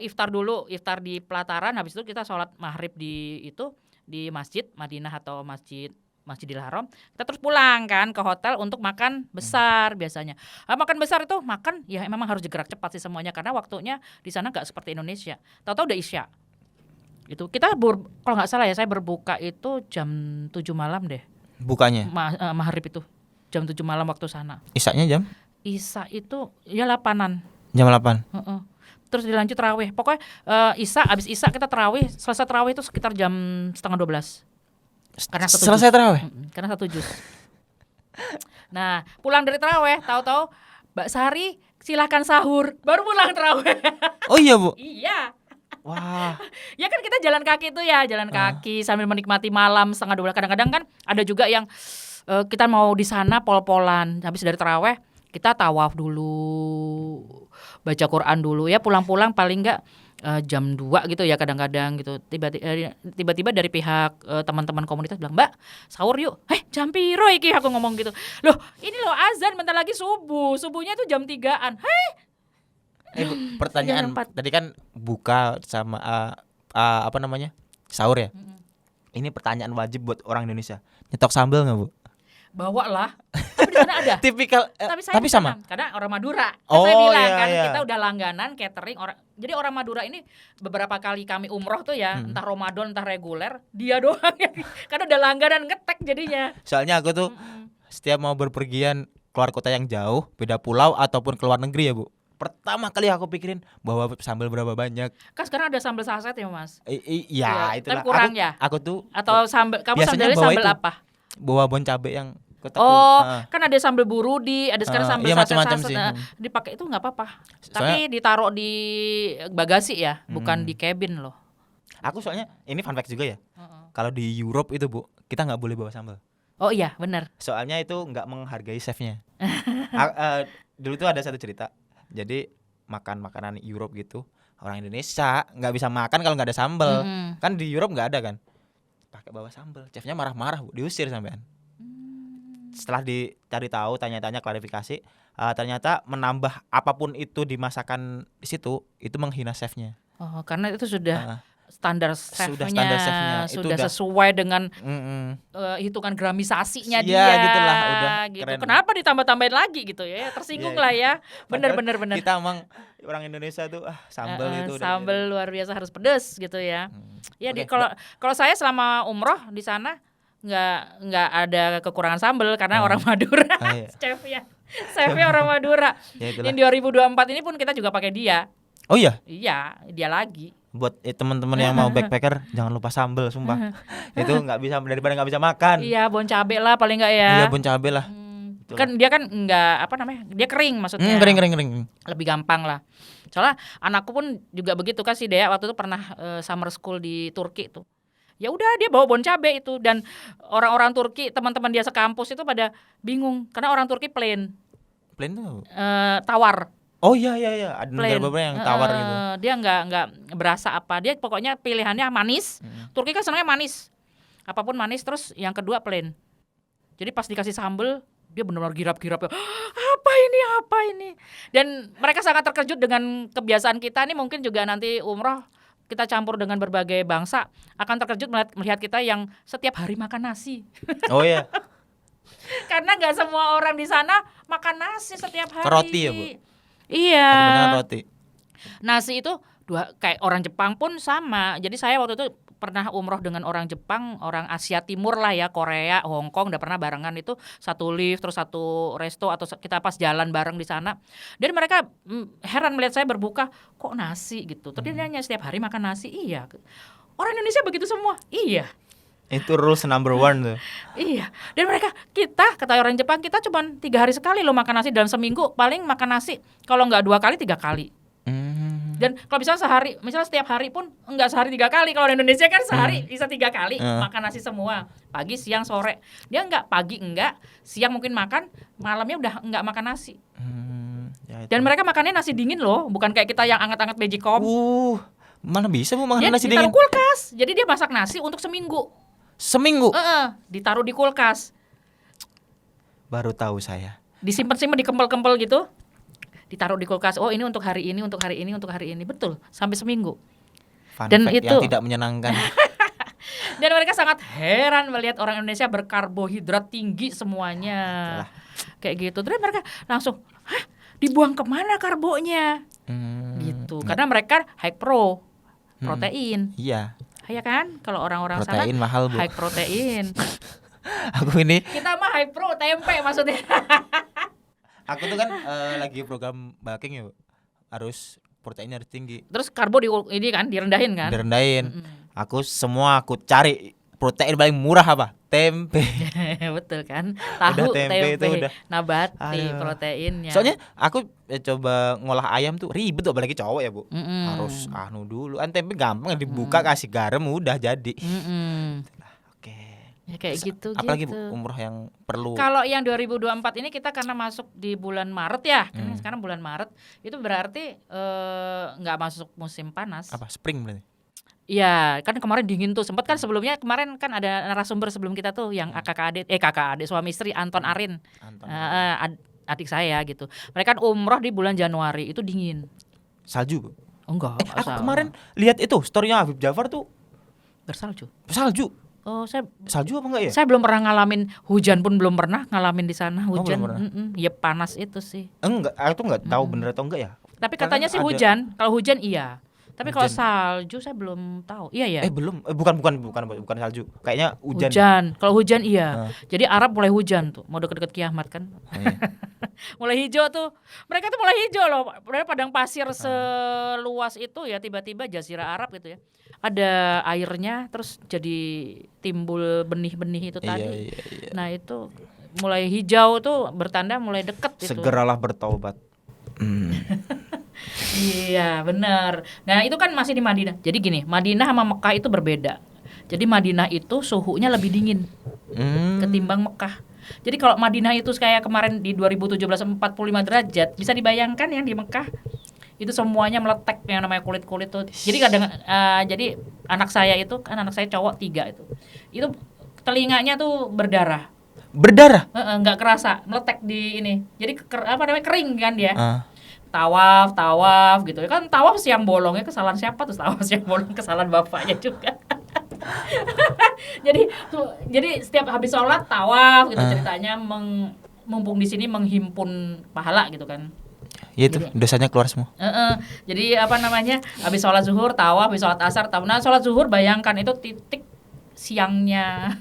S2: Iftar dulu, iftar di pelataran. Habis itu kita sholat maghrib di masjid Madinah atau Masjidil Haram. Kita terus pulang kan ke hotel untuk makan besar biasanya. Makan besar itu makan ya memang harus gerak cepat sih semuanya karena waktunya di sana nggak seperti Indonesia. Tahu-tahu udah Isya. Itu kita kalau nggak salah ya saya berbuka itu jam 7 malam deh.
S1: Bukanya.
S2: Maghrib itu jam 7 malam waktu sana.
S1: Isaknya jam?
S2: Isya itu ya 8-an.
S1: Jam 8.
S2: Terus dilanjut tarawih. Pokoknya abis Isya kita tarawih, selesai tarawih itu sekitar jam 11:30. Karena
S1: selesai tarawih.
S2: Karena 1 juz. Nah, pulang dari tarawih, tahu-tahu Mbak Sari silakan sahur, baru pulang tarawih.
S1: Oh iya, Bu.
S2: Iya.
S1: Wah.
S2: Ya kan kita jalan kaki itu ya, jalan kaki sambil menikmati malam 11:30. Kadang-kadang kan ada juga yang kita mau di sana pol-polan. Habis dari tarawih kita tawaf dulu, baca Quran dulu ya, pulang-pulang paling enggak jam 2 gitu ya kadang-kadang gitu. Tiba-tiba dari pihak teman-teman komunitas bilang, "Mbak, sahur yuk." Jam piro iki aku ngomong gitu. Loh, ini loh azan bentar lagi subuh. Subuhnya tuh jam 3-an.
S1: Bu, pertanyaan tadi kan buka sama sahur ya. Ini pertanyaan wajib buat orang Indonesia. Nyetok sambal nggak, Bu?
S2: Bawa lah. Tapi di sana ada.
S1: Tipikal. Tapi sama.
S2: Karena orang Madura.
S1: Oh,
S2: saya bilang
S1: iya,
S2: kan
S1: iya.
S2: kita udah langganan catering orang. Jadi orang Madura ini beberapa kali kami umroh tuh ya, entah Ramadan entah reguler, dia doang ya. Karena udah langganan ngetek jadinya.
S1: Soalnya aku tuh setiap mau berpergian keluar kota yang jauh, beda pulau ataupun keluar negeri ya, Bu. Pertama kali aku pikirin bawa sambal berapa banyak.
S2: Kan sekarang ada sambal saset ya, Mas?
S1: Iya, itulah.
S2: Tapi kurang ya?
S1: Aku tuh
S2: Atau sambal kamu
S1: biasanya
S2: sambalnya
S1: bawa
S2: sambal
S1: itu.
S2: apa?
S1: Bawa bon cabe yang kotak.
S2: Kan ada sambal burudi, ada sekarang sambal
S1: iya, macam-macam
S2: saset.
S1: sih.
S2: Dipakai itu nggak apa-apa.
S1: Soalnya-
S2: Tapi ditaruh di bagasi ya, bukan di cabin loh.
S1: Aku soalnya ini fun fact juga ya. Kalau di Europe itu, Bu, kita nggak boleh bawa sambal.
S2: Oh iya, benar.
S1: Soalnya itu nggak menghargai chefnya. Dulu tuh ada satu cerita. Jadi makan makanan Europe gitu, orang Indonesia nggak bisa makan kalau nggak ada sambal. Kan di Europe nggak ada kan, pakai bawa sambal. Chefnya marah-marah, Bu, diusir sampean. Setelah dicari tahu, tanya-tanya, klarifikasi, ternyata menambah apapun itu di masakan di situ itu menghina chefnya.
S2: Oh, karena itu sudah standar
S1: Sudah
S2: chefnya,
S1: standar chefnya. Itu
S2: sudah
S1: udah-
S2: sesuai dengan hitungan gramisasinya
S1: Iya,
S2: dia.
S1: gitulah, udah
S2: gitu.
S1: keren.
S2: Kenapa ditambah-tambahin lagi gitu ya? Tersinggung
S1: Iya,
S2: lah ya. Bener.
S1: Padahal kita emang orang Indonesia tuh sambal itu udah
S2: sambal
S1: gitu.
S2: luar biasa harus pedes gitu ya. Ya
S1: Oke,
S2: kalau saya selama umroh di sana nggak ada kekurangan sambal karena orang Madura.
S1: Iya.
S2: Chefnya orang Madura.
S1: Ya, itulah.
S2: Yang 2024 ini pun kita juga pakai dia.
S1: Oh iya,
S2: Iya, dia lagi.
S1: buat teman-teman yang mau backpacker jangan lupa sambal, sumpah. Itu nggak bisa, daripada nggak bisa makan.
S2: Iya, bon cabe lah paling nggak ya.
S1: Iya, bon cabe lah. Itulah.
S2: Kan dia kan nggak dia kering maksudnya.
S1: Kering.
S2: Lebih gampang lah. Soalnya anakku pun juga begitu kan si Dea waktu itu pernah summer school di Turki tuh. Ya udah dia bawa bon cabe itu dan orang-orang Turki teman-teman dia sekampus itu pada bingung karena orang Turki plain
S1: Plain tuh.
S2: tawar.
S1: Oh iya, ada negara
S2: Plain.
S1: beberapa yang tawar gitu.
S2: Dia nggak berasa apa. Dia pokoknya pilihannya manis. Turki kan senangnya manis. Apapun manis terus yang kedua plain. Jadi pas dikasih sambel dia benar-benar girap-girap. Apa ini? Dan mereka sangat terkejut dengan kebiasaan kita nih mungkin juga nanti umroh kita campur dengan berbagai bangsa akan terkejut melihat kita yang setiap hari makan nasi.
S1: Oh iya.
S2: Karena nggak semua orang di sana makan nasi setiap hari.
S1: Roti ya, Bu?
S2: Iya.
S1: Kebanyakan roti.
S2: Nasi itu kayak orang Jepang pun sama. Jadi saya waktu itu pernah umroh dengan orang Jepang, orang Asia Timur lah ya, Korea, Hong Kong, udah pernah barengan itu satu lift terus satu resto atau kita pas jalan bareng di sana. Dan mereka heran melihat saya berbuka, kok nasi gitu. Terus dia nanya setiap hari makan nasi. Iya. Orang Indonesia begitu semua. Iya.
S1: Itu rules number 1 tuh.
S2: Iya. Dan kata orang Jepang kita cuma 3 hari sekali loh makan nasi dalam seminggu. Paling makan nasi kalau nggak 2 kali 3 kali. Dan kalau misalnya setiap hari pun enggak sehari 3 kali. Kalau di Indonesia kan sehari bisa 3 kali makan nasi semua. Pagi, siang, sore. Dia enggak, pagi enggak, siang mungkin makan, malamnya udah enggak makan nasi.
S1: Ya itu.
S2: Dan mereka makannya nasi dingin loh, bukan kayak kita yang anget-anget magicom.
S1: Mana bisa Bu makan
S2: Dia
S1: nasi
S2: ditaruh
S1: dingin?
S2: kulkas. Jadi dia masak nasi untuk seminggu.
S1: Seminggu.
S2: Ditaruh di kulkas.
S1: Baru tahu saya.
S2: Disimpan-simpan, dikempel-kempel gitu. Ditaruh di kulkas. Oh, ini untuk hari ini, untuk hari ini, untuk hari ini. Betul, sampai seminggu.
S1: Fun
S2: Dan
S1: fact
S2: itu
S1: yang tidak menyenangkan.
S2: Dan mereka sangat heran melihat orang Indonesia berkarbohidrat tinggi semuanya.
S1: Itulah.
S2: Kayak gitu. Terus mereka langsung, hah, dibuang kemana karbonya? Gitu. Karena mereka high protein.
S1: Iya.
S2: Ya kan? Kalau orang-orang sana
S1: Protein mahal Bu.
S2: high protein.
S1: Aku ini,
S2: Kita mah high pro tempe maksudnya.
S1: aku tuh kan lagi program bulking ya Bu. Harus proteinnya harus tinggi.
S2: Terus karbo ini kan direndahin kan?
S1: Direndahin. Aku cari protein paling murah apa? Tempe.
S2: Betul kan? Tahu
S1: tempe itu udah.
S2: nabati
S1: Aduh.
S2: proteinnya.
S1: Soalnya aku coba ngolah ayam tuh ribet tuh, apalagi cowok ya Bu. Harus dulu. Kan tempe gampang dibuka kasih garam udah jadi. Oke.
S2: Ya kayak gitu.
S1: Apalagi Bu umroh yang perlu.
S2: Kalau yang 2024 ini kita karena masuk di bulan Maret ya, kan sekarang bulan Maret, itu berarti nggak masuk musim panas.
S1: Apa spring berarti?
S2: Iya, kan kemarin dingin tuh. Sempat kan sebelumnya kemarin kan ada narasumber sebelum kita tuh yang kakak adik suami istri Anton Arin. Adik saya gitu. Mereka kan umroh di bulan Januari, itu dingin.
S1: Salju Bu.
S2: Enggak.
S1: Aku kemarin lihat itu story-nya Habib Jafar tuh
S2: bersalju.
S1: salju.
S2: Oh,
S1: Salju apa enggak ya?
S2: saya belum pernah ngalamin hujan pun belum pernah ngalamin di sana hujan.
S1: belum pernah.
S2: Ya panas itu sih.
S1: Enggak, aku enggak tahu bener atau enggak ya.
S2: Tapi
S1: Karena
S2: katanya sih
S1: ada-
S2: hujan. Kalau hujan iya. Tapi kalau
S1: Hujan.
S2: salju saya belum tahu. Iya ya.
S1: Belum. Bukan salju. Kayaknya hujan.
S2: Hujan. Kalau hujan iya. Jadi Arab mulai hujan tuh, mau deket-deket kiamat kan.
S1: Iya.
S2: Mulai hijau tuh. Mereka tuh mulai hijau loh. Padahal padang pasir seluas itu ya, tiba-tiba jazirah Arab gitu ya. Ada airnya terus jadi timbul benih-benih itu tadi.
S1: Iya.
S2: Nah, itu mulai hijau tuh bertanda mulai deket itu.
S1: Segeralah bertaubat.
S2: Iya, benar. Nah, itu kan masih di Madinah. Jadi gini, Madinah sama Mekah itu berbeda. Jadi Madinah itu suhunya lebih dingin ketimbang Mekah. Jadi kalau Madinah itu kayak kemarin di 2017 45 derajat, bisa dibayangkan yang di Mekah itu semuanya meletek yang namanya kulit-kulit tuh. Jadi jadi anak saya itu kan anak saya cowok 3 itu. Itu telinganya tuh berdarah.
S1: Berdarah.
S2: Nggak kerasa, meletek di ini. Jadi kering kan dia. Tawaf gitu kan, tawaf siang bolongnya kesalahan siapa tuh, tawaf siang bolong kesalahan bapaknya juga. jadi setiap habis sholat tawaf gitu ceritanya mumpung di sini menghimpun pahala gitu kan.
S1: Ya itu dosanya keluar semua.
S2: Jadi habis sholat zuhur tawaf, habis sholat asar tawaf. Nah sholat zuhur bayangkan itu titik siangnya.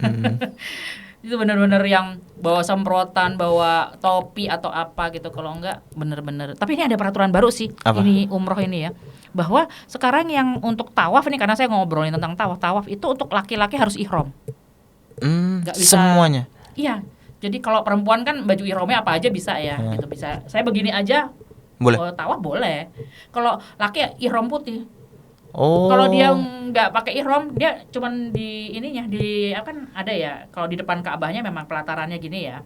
S2: Itu benar-benar yang bawa semprotan, bawa topi atau apa gitu, kalau enggak bener-bener. Tapi ini ada peraturan baru sih.
S1: Apa?
S2: Ini umroh ini ya, bahwa sekarang yang untuk tawaf ini, karena saya ngobrolin tentang tawaf itu untuk laki-laki harus ihram. Nggak bisa.
S1: Semuanya.
S2: Iya. Jadi kalau perempuan kan baju ihramnya apa aja bisa ya, gitu bisa. Saya begini aja
S1: Boleh.
S2: tawaf boleh. Kalau laki ihram putih.
S1: Oh.
S2: Kalau dia nggak pakai ihram, dia cuman di ininya di kan ada ya. Kalau di depan Ka'bahnya memang pelatarannya gini ya.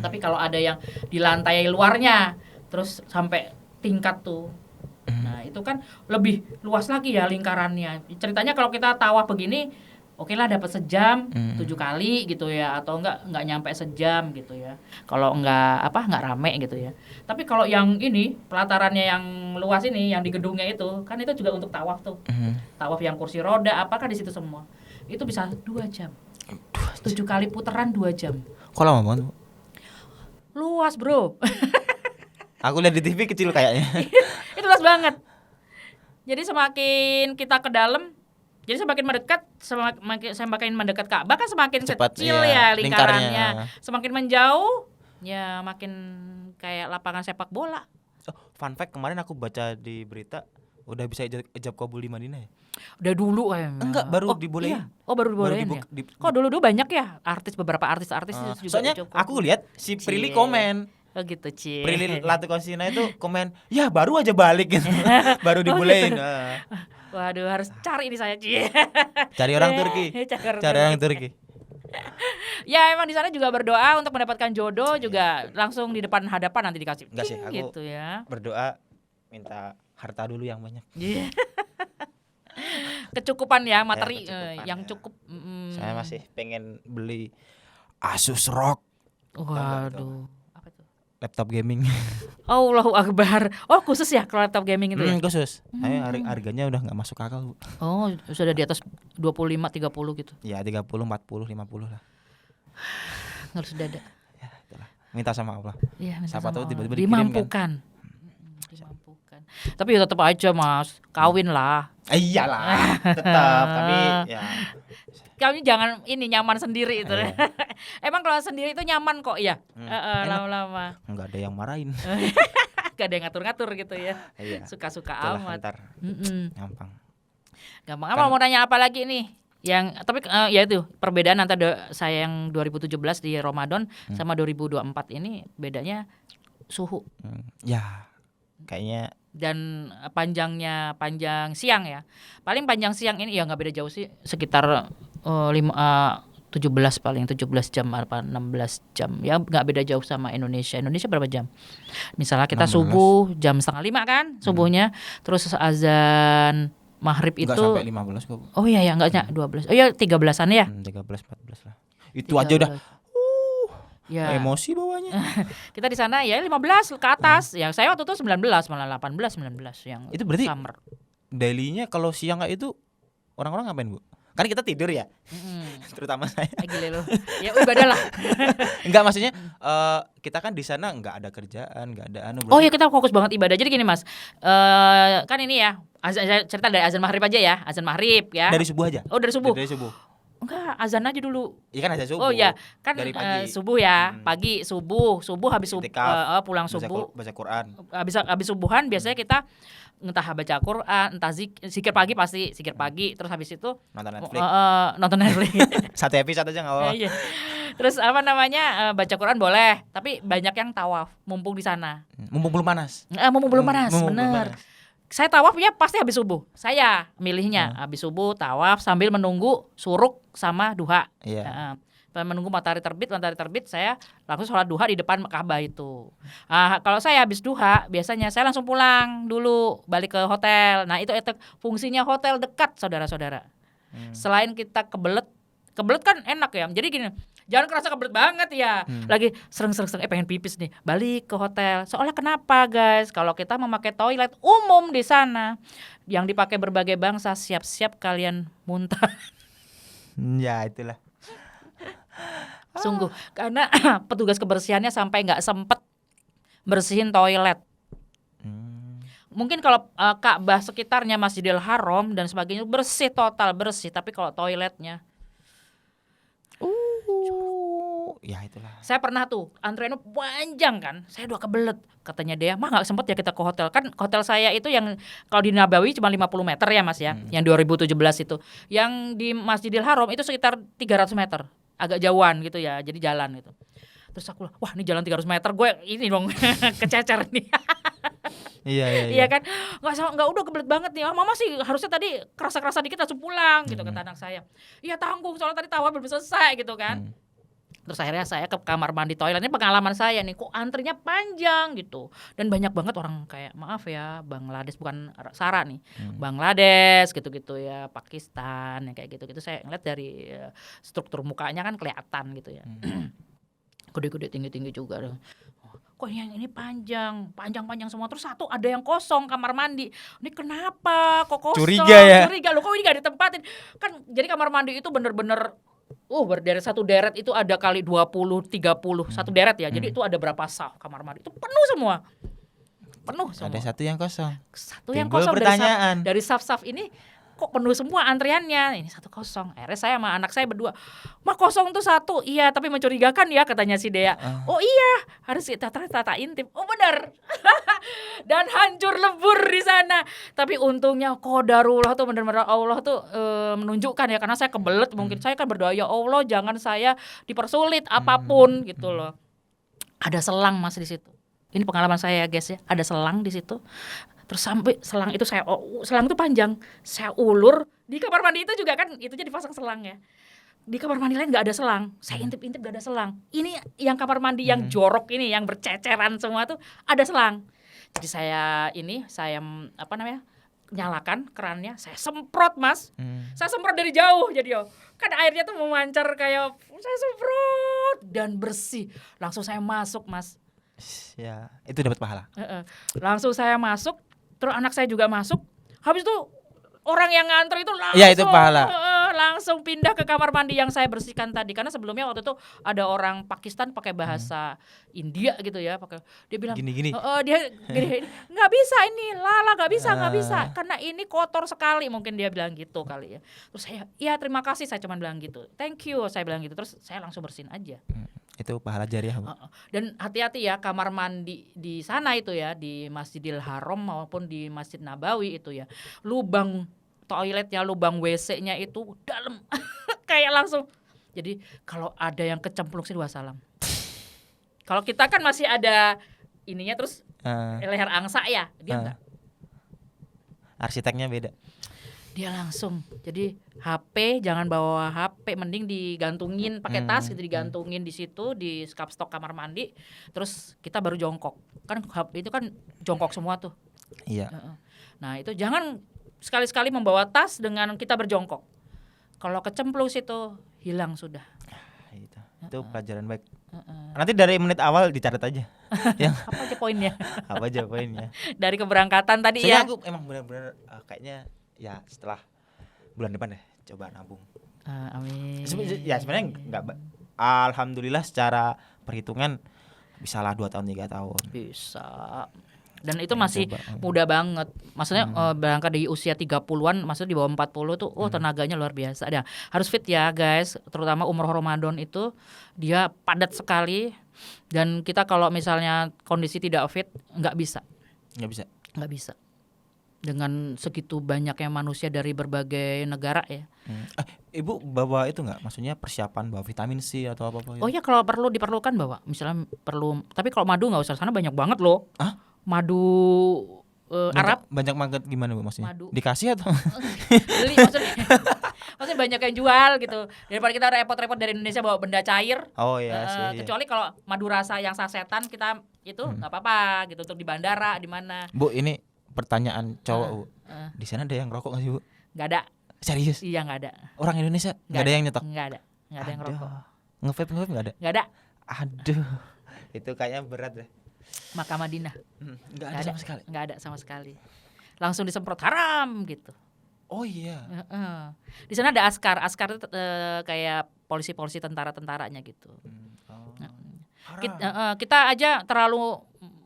S2: Tapi kalau ada yang di lantai luarnya, terus sampai tingkat tuh. Nah itu kan lebih luas lagi ya lingkarannya. Ceritanya kalau kita tawaf begini, oke lah dapat sejam 7 kali gitu ya, atau nggak nyampe sejam gitu ya. Kalau nggak rame gitu ya. Tapi kalau yang ini pelatarannya yang luas ini, yang di gedungnya itu kan itu juga untuk tawaf tuh. Tawaf yang kursi roda, apakah di situ semua? Itu bisa 2 jam. 7 kali putaran 2 jam.
S1: Kok lama banget?
S2: Luas bro.
S1: Aku lihat di TV kecil kayaknya.
S2: Itu luas banget. Jadi semakin kita ke dalam, jadi semakin mendekat Ka'bah kan semakin
S1: Cepat,
S2: kecil
S1: iya,
S2: ya lingkarannya.
S1: lingkarnya.
S2: Semakin menjauh ya makin kayak lapangan sepak bola.
S1: Fun fact, kemarin aku baca di berita udah bisa ijab kabul di Madinah ya?
S2: Udah dulu kayaknya.
S1: Enggak, baru dibolehin.
S2: Iya. Oh, baru dibolehin ya. Kok dulu banyak ya beberapa artis itu juga
S1: soalnya
S2: ijab kabul.
S1: aku lihat si Prilly komen.
S2: Oh gitu, Ci.
S1: Prilly Latukonsina itu komen, ya baru aja balik gitu. Baru dibolehin.
S2: Gitu. Waduh, harus cari ini saya, Ci.
S1: Cari orang Turki. Cari orang Turki.
S2: Ya emang di sana juga berdoa untuk mendapatkan jodoh, juga langsung di depan hadapan nanti dikasih.
S1: Enggak sih, aku
S2: gitu ya.
S1: berdoa minta harta dulu yang banyak.
S2: Iya. kecukupan ya materi
S1: kecukupan,
S2: yang
S1: ya.
S2: cukup.
S1: Saya masih pengen beli Asus ROG.
S2: Waduh. Apa tuh?
S1: Laptop gaming.
S2: Allahu Akbar. Oh khusus ya kalau laptop gaming itu ya?
S1: Khusus. Harganya udah nggak masuk akal, Bu.
S2: Oh sudah di atas 25-30 gitu.
S1: Ya 30, 40, 50 lah.
S2: Harus dada.
S1: Ya itulah. Minta sama Allah.
S2: Iya,
S1: Siapa tahu tiba-tiba dikirim
S2: dimampukan. Dimampukan. Tapi ya tetap aja Mas, kawin lah.
S1: Iyalah, tetap. Tapi ya
S2: Kami jangan ini nyaman sendiri itu.
S1: Iya.
S2: Emang kalau sendiri itu nyaman kok ya.
S1: Enak.
S2: Lama-lama.
S1: nggak ada yang marahin.
S2: Gak ada yang ngatur-ngatur gitu ya.
S1: Iya.
S2: Suka-suka
S1: Itulah,
S2: amat.
S1: ntar gampang.
S2: Gampang. Mau nanya apa lagi nih? Yang tapi ya itu perbedaan antara saya yang 2017 di Ramadan sama 2024 ini bedanya suhu.
S1: Ya kayaknya
S2: Dan panjang siang ya. Paling panjang siang ini ya nggak beda jauh sih, sekitar 17 paling 17 jam apa 16 jam. Ya nggak beda jauh sama Indonesia. Indonesia berapa jam? Misalnya kita
S1: 16.
S2: subuh jam 4:30 kan subuhnya. Terus azan maghrib
S1: nggak
S2: itu
S1: sampai 15 kok.
S2: Oh iya ya enggaknya 12. Oh iya 13-an ya.
S1: 13 14 lah. Itu aja udah
S2: ya.
S1: emosi bawahnya.
S2: Kita di sana ya 15 ke atas. Ya saya waktu itu 19 malah 18 19 yang
S1: Itu berarti
S2: summer.
S1: Daily-nya kalau siang kayak itu orang-orang ngapain, Bu? Kan kita tidur ya. Terutama saya.
S2: Gile lu. Ya ibadah lah.
S1: Enggak, maksudnya kita kan di sana enggak ada kerjaan, enggak ada anu.
S2: Oh ya kita fokus banget ibadah. Jadi gini Mas, kan ini ya cerita dari azan maghrib aja ya, azan maghrib ya.
S1: Dari subuh aja.
S2: Oh dari subuh.
S1: Dari subuh.
S2: Enggak, azan aja dulu.
S1: Iya kan azan subuh.
S2: Oh ya, kan
S1: dari pagi.
S2: subuh ya, pagi subuh habis pulang
S1: Baca,
S2: subuh.
S1: baca Quran.
S2: Habis subuhan biasanya kita entah baca Quran, entah zikir pagi pasti zikir pagi, terus habis itu
S1: Nonton Netflix.
S2: nonton Netflix.
S1: Satu episode aja enggak apa-apa.
S2: Iya. Terus apa namanya baca Quran boleh, tapi banyak yang tawaf mumpung di sana.
S1: Mumpung belum panas.
S2: Mumpung belum panas,
S1: Mumpung belum
S2: bener.
S1: panas.
S2: Saya tawaf ya pasti habis subuh. Saya milihnya habis subuh tawaf sambil menunggu suruk sama duha.
S1: Iya.
S2: Menunggu matahari terbit saya langsung sholat duha di depan Ka'bah itu. Kalau saya habis duha biasanya saya langsung pulang dulu balik ke hotel. Nah itu fungsinya hotel dekat saudara-saudara. Selain kita kebelet kan enak ya. Jadi gini, jangan kerasa kebelet banget ya. Lagi sereng-sereng pengen pipis nih, balik ke hotel. Soalnya kenapa guys? Kalau kita memakai toilet umum di sana yang dipakai berbagai bangsa, siap-siap kalian muntah.
S1: Ya itulah.
S2: Sungguh, karena petugas kebersihannya sampai nggak sempet bersihin toilet. Mungkin kalau Ka'bah sekitarnya Masjidil Haram dan sebagainya bersih, total bersih. Tapi kalau toiletnya
S1: Ya itulah.
S2: saya pernah tuh antriannya panjang kan, saya udah kebelet. Katanya dia, mah nggak sempet ya kita ke hotel. Kan hotel saya itu yang kalau di Nabawi cuma 50 meter ya Mas ya, yang 2017 itu. Yang di Masjidil Haram itu sekitar 300 meter, agak jauhan gitu ya, jadi jalan gitu. Terus aku, wah ini jalan 300 meter, gue ini dong kececer nih. Iya kan, nggak udah kebelet banget nih. Mama sih harusnya tadi kerasa dikit langsung pulang gitu kata anak saya. Iya tanggung soalnya tadi tawaf belum selesai gitu kan. Terus akhirnya saya ke kamar mandi toilet. Ini pengalaman saya nih, kok antrinya panjang gitu. Dan banyak banget orang kayak maaf ya Bangladesh, bukan Sara nih, Bangladesh gitu-gitu ya, Pakistan yang kayak gitu-gitu. Saya ngeliat dari struktur mukanya kan kelihatan gitu ya. Gede-gede tinggi-tinggi juga. Kok yang ini panjang semua. Terus satu ada yang kosong kamar mandi. Ini kenapa kok kosong?
S1: Curiga
S2: Loh kok ini gak ditempatin. Kan jadi kamar mandi itu bener-bener berderet, satu deret itu ada kali 20 30 satu deret ya. Jadi itu ada berapa saf kamar mandi. Itu penuh semua.
S1: Ada satu yang kosong.
S2: Satu yang
S1: Timbul
S2: kosong
S1: pertanyaan.
S2: dari saf-saf ini kok penuh semua antriannya. Ini satu kosong. Akhirnya saya sama anak saya berdua, mah kosong tuh satu. Iya tapi mencurigakan ya katanya si Dea. Oh iya harus kita tata intip. Oh benar. Dan hancur lebur di sana. Tapi untungnya qadarullah tuh benar-benar Allah tuh menunjukkan ya, karena saya kebelet mungkin. Saya kan berdoa ya Allah jangan saya dipersulit apapun gitu loh. Ada selang Mas di situ. Ini pengalaman saya guys ya. Ada selang di situ. Terus sampai selang itu selang itu panjang, saya ulur di kamar mandi itu juga kan itu jadi pasang selang ya. Di kamar mandi lain nggak ada selang, saya intip nggak ada selang. Ini yang kamar mandi yang jorok ini, yang berceceran semua tuh ada selang. Jadi saya nyalakan kerannya, saya semprot Mas. Saya semprot dari jauh jadi kan airnya tuh memancar kayak, saya semprot dan bersih. Langsung saya masuk Mas.
S1: Ya, itu dapat pahala.
S2: Langsung saya masuk, terus anak saya juga masuk. Habis itu orang yang ngantri itu langsung,
S1: ya, itu pahala.
S2: Langsung pindah ke kamar mandi yang saya bersihkan tadi. Karena sebelumnya waktu itu ada orang Pakistan pakai bahasa India gitu ya, dia bilang
S1: gini.
S2: Dia gini, nggak bisa ini, Lala nggak bisa, karena ini kotor sekali, mungkin dia bilang gitu kali ya. Terus saya, ya terima kasih, saya cuma bilang gitu, thank you, saya bilang gitu. Terus saya langsung bersihin aja.
S1: Itu pahala jariah, Bu.
S2: Dan hati-hati ya, kamar mandi di sana itu ya, di Masjidil Haram maupun di Masjid Nabawi itu ya, lubang toiletnya, lubang WC-nya itu dalam kayak langsung. Jadi kalau ada yang kecemplung sih wassalam. Kalau kita kan masih ada ininya terus leher angsa ya, dia enggak.
S1: Arsiteknya beda.
S2: Dia langsung. Jadi HP jangan bawa HP, mending digantungin pakai tas gitu, digantungin di situ di skap stok kamar mandi. Terus kita baru jongkok. Kan itu kan jongkok semua tuh.
S1: Iya.
S2: Nah, itu jangan sekali-sekali membawa tas dengan kita berjongkok. Kalau kecemplung situ hilang sudah.
S1: Itu pelajaran baik. Nanti dari menit awal dicatat aja.
S2: Apa aja poinnya?
S1: Apa aja poinnya?
S2: Dari keberangkatan tadi
S1: ya.
S2: Aku
S1: emang benar-benar kayaknya ya setelah bulan depan deh coba nabung.
S2: Amin.
S1: Ya sebenarnya enggak, alhamdulillah secara perhitungan bisalah 2 tahun 3 tahun.
S2: Bisa. Dan itu masih muda banget. Maksudnya berangkat dari usia 30-an, maksudnya di bawah 40 tuh tenaganya luar biasa. Ada harus fit ya guys, terutama umroh Ramadan itu dia padat sekali, dan kita kalau misalnya kondisi tidak fit nggak bisa. Dengan segitu banyaknya manusia dari berbagai negara ya.
S1: Ibu bawa itu nggak? Maksudnya persiapan bawa vitamin C atau apa-apa?
S2: Oh ya, kalau perlu diperlukan bawa. Misalnya perlu, tapi kalau madu nggak usah, sana banyak banget loh. Madu Arab.
S1: Banyak banget gimana Bu maksudnya?
S2: Madu.
S1: Dikasih atau?
S2: Beli maksudnya banyak yang jual gitu. Daripada kita repot-repot dari Indonesia bawa benda cair.
S1: Oh iya sih.
S2: Kecuali kalau madu rasa yang sasetan kita itu nggak apa-apa gitu, untuk di bandara di mana.
S1: Bu, ini pertanyaan cowok Bu. Di sana ada yang rokok nggak sih Bu?
S2: Nggak ada.
S1: Serius?
S2: Iya, nggak ada.
S1: Orang Indonesia nggak ada yang nyetok?
S2: Nggak ada yang rokok.
S1: Nge-vape nggak ada?
S2: Nggak ada.
S1: Aduh, itu kayaknya berat deh.
S2: Makkah Madinah.
S1: Nggak ada sama sekali.
S2: Nggak ada sama sekali. Langsung disemprot, haram gitu.
S1: Oh iya.
S2: Di sana ada askar itu kayak polisi-polisi tentara-tentaranya gitu. Kita aja terlalu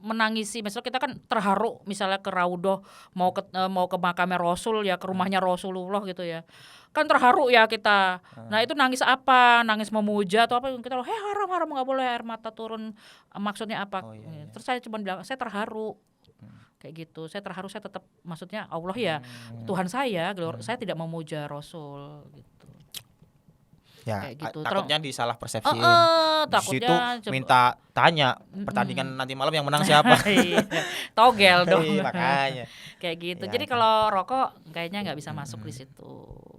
S2: menangisi, misalnya kita kan terharu misalnya ke Raudhah, mau ke makamnya Rasul ya, ke rumahnya Rasulullah gitu ya, kan terharu ya kita. Nah itu nangis apa? Nangis memuja atau apa? Kita haram nggak boleh, air mata turun, maksudnya apa? Iya. Terus saya cuma bilang saya terharu kayak gitu. Saya terharu, saya tetap, maksudnya Allah ya Tuhan saya, saya tidak memuja Rasul gitu.
S1: Ya,
S2: kayak gitu.
S1: Takutnya disalah persepsiin.
S2: Takutnya
S1: situ minta tanya pertandingan nanti malam yang menang siapa.
S2: Togel dong.
S1: Makanya
S2: kayak gitu. Jadi kalau rokok kayaknya nggak bisa masuk di situ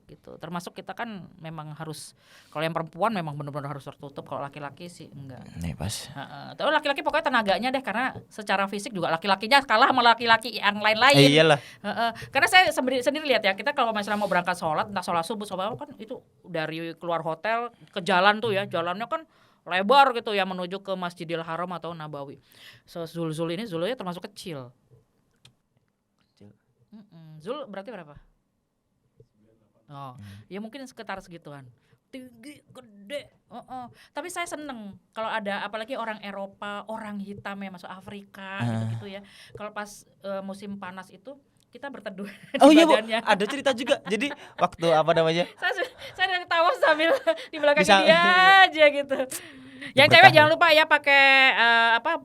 S2: gitu. Termasuk kita kan memang harus, kalau yang perempuan memang benar-benar harus tertutup, kalau laki-laki sih enggak.
S1: Nih pas.
S2: Tapi laki-laki pokoknya tenaganya deh, karena secara fisik juga laki-lakinya kalah sama laki-laki yang lain-lain.
S1: Iyalah.
S2: Karena saya sendiri lihat ya, kita kalau misalnya mau berangkat sholat, entah sholat subuh sholat kan itu dari keluar hotel ke jalan tuh ya, jalannya kan lebar gitu ya menuju ke Masjidil Haram atau Nabawi. Zul ini Zulnya termasuk kecil. Zul berarti berapa? Ya mungkin sekitar segituan. Tinggi, gede. Tapi saya seneng kalau ada apalagi orang Eropa, orang hitam yang masuk Afrika gitu ya. Kalau pas musim panas itu kita berteduh di badannya.
S1: Bu, ada cerita juga. Jadi waktu apa namanya?
S2: saya ketawa sambil di belakang dia aja gitu. Yang cewek jangan lupa ya pakai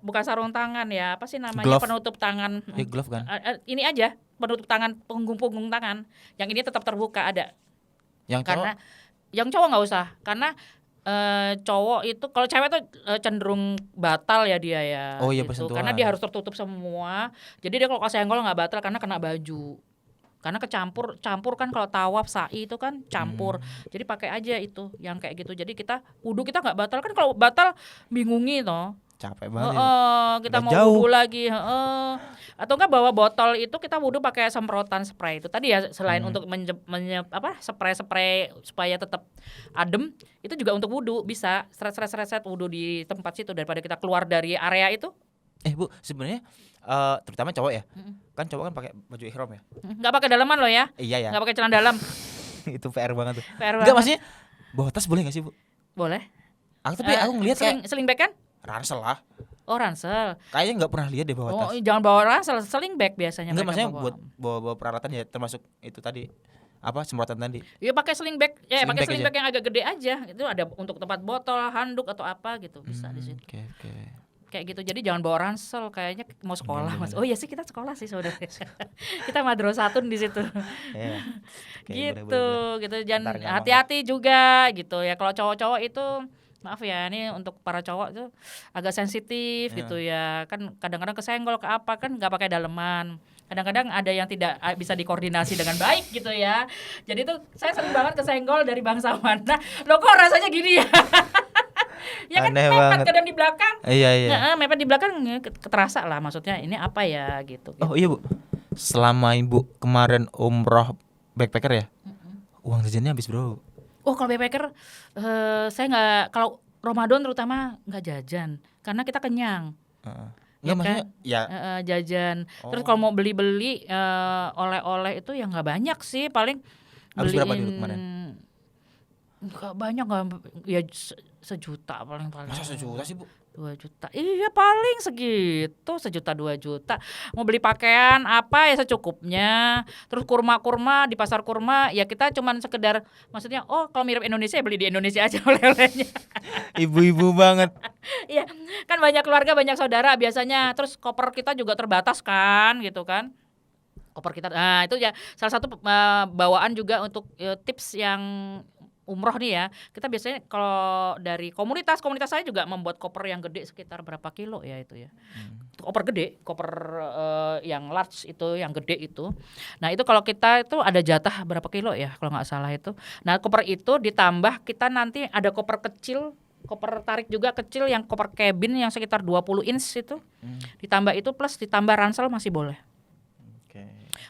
S2: bukan sarung tangan ya, apa sih namanya, glove. Penutup tangan.
S1: Glove kan?
S2: Ini aja penutup tangan, punggung tangan. Yang ini tetap terbuka ada.
S1: Yang
S2: karena yang cowok nggak usah, karena cowok itu, kalau cewek tuh cenderung batal ya dia ya.
S1: Oh iya,
S2: gitu.
S1: bersentuhan.
S2: Karena dia harus tertutup semua. Jadi dia kalau kesenggol nggak batal karena kena baju. Karena campur kan, kalau tawaf sa'i itu kan campur. Jadi pakai aja itu yang kayak gitu. Jadi kita wudu kita nggak batal kan, kalau batal bingungi toh.
S1: capek banget.
S2: Kita
S1: Udah
S2: mau
S1: jauh.
S2: wudhu lagi. Atau enggak bawa botol itu kita wudhu pakai semprotan spray itu tadi ya, selain untuk spray supaya tetap adem, itu juga untuk wudhu bisa seret wudhu di tempat situ daripada kita keluar dari area itu.
S1: Bu, sebenarnya terutama cowok ya, kan cowok kan pakai baju ihram ya.
S2: Nggak pakai dalaman loh ya.
S1: Iya ya.
S2: Nggak pakai celana dalam.
S1: Itu PR banget tuh.
S2: PR
S1: Enggak,
S2: banget.
S1: maksudnya bawa tas boleh nggak sih, Bu?
S2: Boleh.
S1: Aku ngeliat kayak
S2: sling bag kan?
S1: ransel lah.
S2: Oh, ransel.
S1: Kayaknya nggak pernah lihat deh bawa tas.
S2: Jangan bawa ransel, sling bag biasanya.
S1: Enggak,
S2: mereka
S1: maksudnya buat bawa peralatan ya, termasuk itu tadi semprotan tadi.
S2: Ya pakai sling bag, pakai sling
S1: aja.
S2: bag yang agak gede aja. Itu ada untuk tempat botol, handuk atau apa gitu bisa di situ.
S1: Oke.
S2: Kayak gitu. Jadi jangan bawa ransel, kayaknya mau sekolah, Mas.
S1: Bener.
S2: Oh iya sih, kita sekolah sih saudara. Kita madrasatun di situ.
S1: Iya. Oke,
S2: Gitu,
S1: boleh.
S2: gitu.
S1: Ntar
S2: Jangan
S1: gampang
S2: hati-hati juga gitu ya. Kalau cowok-cowok itu maaf ya, ini untuk para cowok tuh agak sensitif gitu ya. Kan kadang-kadang kesenggol ke apa kan nggak pakai daleman. Kadang-kadang ada yang tidak bisa dikoordinasi dengan baik gitu ya. Jadi tuh saya sering banget kesenggol dari bangsawan. Nah, lo kok rasanya gini ya? Ya kan
S1: Aneh
S2: mepet
S1: banget.
S2: kadang di belakang.
S1: Iya.
S2: Nah, mepet di belakang terasa lah, maksudnya ini apa ya gitu.
S1: Oh iya, Bu. Selama Ibu kemarin umroh backpacker ya? Uang jajannya habis berapa, Bu?
S2: Oh, kalau backpacker saya nggak, kalau Ramadan terutama nggak jajan karena kita kenyang.
S1: Enggak,
S2: Ya
S1: maksudnya
S2: kan?
S1: ya
S2: Jajan. Terus kalau mau beli oleh-oleh itu ya nggak banyak sih, paling
S1: habis berapa dulu
S2: beliin
S1: kemarin?
S2: nggak banyak, nggak ya sejuta paling.
S1: Masa sejuta sih, Bu?
S2: 2 juta. Iya paling segitu, 1 juta 2 juta. Mau beli pakaian apa ya secukupnya. Terus kurma di pasar kurma ya kita cuman sekedar, maksudnya kalau mirip Indonesia ya beli di Indonesia aja oleh-olehnya.
S1: Ibu-ibu banget.
S2: Iya, kan banyak keluarga, banyak saudara biasanya. Terus koper kita juga terbatas kan gitu kan. Koper kita, nah itu ya salah satu bawaan juga untuk tips yang umroh nih ya. Kita biasanya kalau dari komunitas saya juga membuat koper yang gede sekitar berapa kilo ya itu ya. Koper gede, koper yang large itu, yang gede itu. Nah itu kalau kita itu ada jatah berapa kilo ya kalau nggak salah itu. Nah koper itu ditambah kita nanti ada koper kecil, koper tarik juga kecil yang koper cabin yang sekitar 20 inch itu. Ditambah itu plus ditambah ransel masih boleh.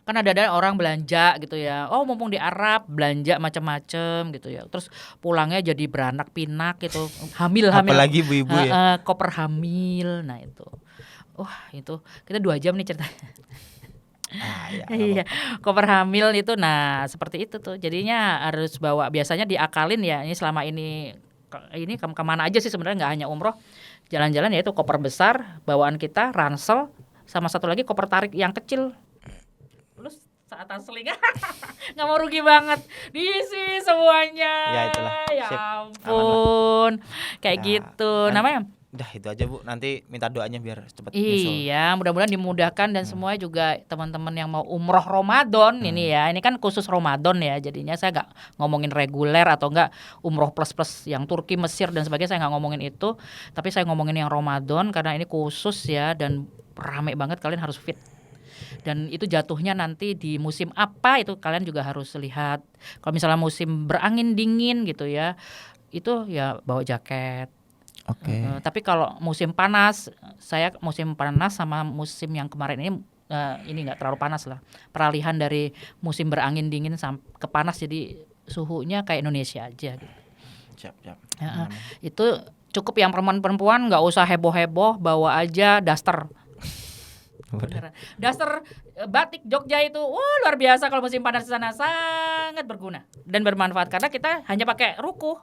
S2: Kan ada orang belanja gitu ya, mumpung di Arab belanja macam-macam gitu ya, terus pulangnya jadi beranak pinak gitu, hamil
S1: Apalagi ibu-ibu ya.
S2: Koper hamil. Nah itu itu kita 2 jam nih cerita.
S1: Ya,
S2: Iya, koper hamil itu, nah seperti itu tuh jadinya harus bawa, biasanya diakalin ya. Ini selama ini kemana aja sih sebenarnya, nggak hanya umroh, jalan-jalan ya itu koper besar bawaan kita, ransel, sama satu lagi koper tarik yang kecil. Terus saat seling nggak mau rugi banget diisi semuanya.
S1: Ya itulah.
S2: Ya
S1: Sip.
S2: ampun, kayak gitu namanya.
S1: Udah itu aja, Bu, nanti minta doanya biar cepet nyusul.
S2: Iya, mudah-mudahan dimudahkan dan semua juga teman-teman yang mau umroh Ramadan ini ya. Ini kan khusus Ramadan ya, jadinya saya nggak ngomongin reguler atau nggak umroh plus yang Turki, Mesir dan sebagainya, saya nggak ngomongin itu. Tapi saya ngomongin yang Ramadan karena ini khusus ya dan rame banget, kalian harus fit. Dan itu jatuhnya nanti di musim apa itu kalian juga harus lihat. Kalau misalnya musim berangin dingin gitu ya, itu ya bawa jaket.
S1: Oke.
S2: Tapi kalau musim panas, saya musim panas sama musim yang kemarin ini nggak terlalu panas lah. Peralihan dari musim berangin dingin ke panas, jadi suhunya kayak Indonesia aja gitu.
S1: Siap.
S2: Itu cukup yang perempuan nggak usah heboh-heboh, bawa aja daster. Beneran. Daster batik Jogja itu luar biasa kalau musim panas di sana, sangat berguna dan bermanfaat karena kita hanya pakai rukuh.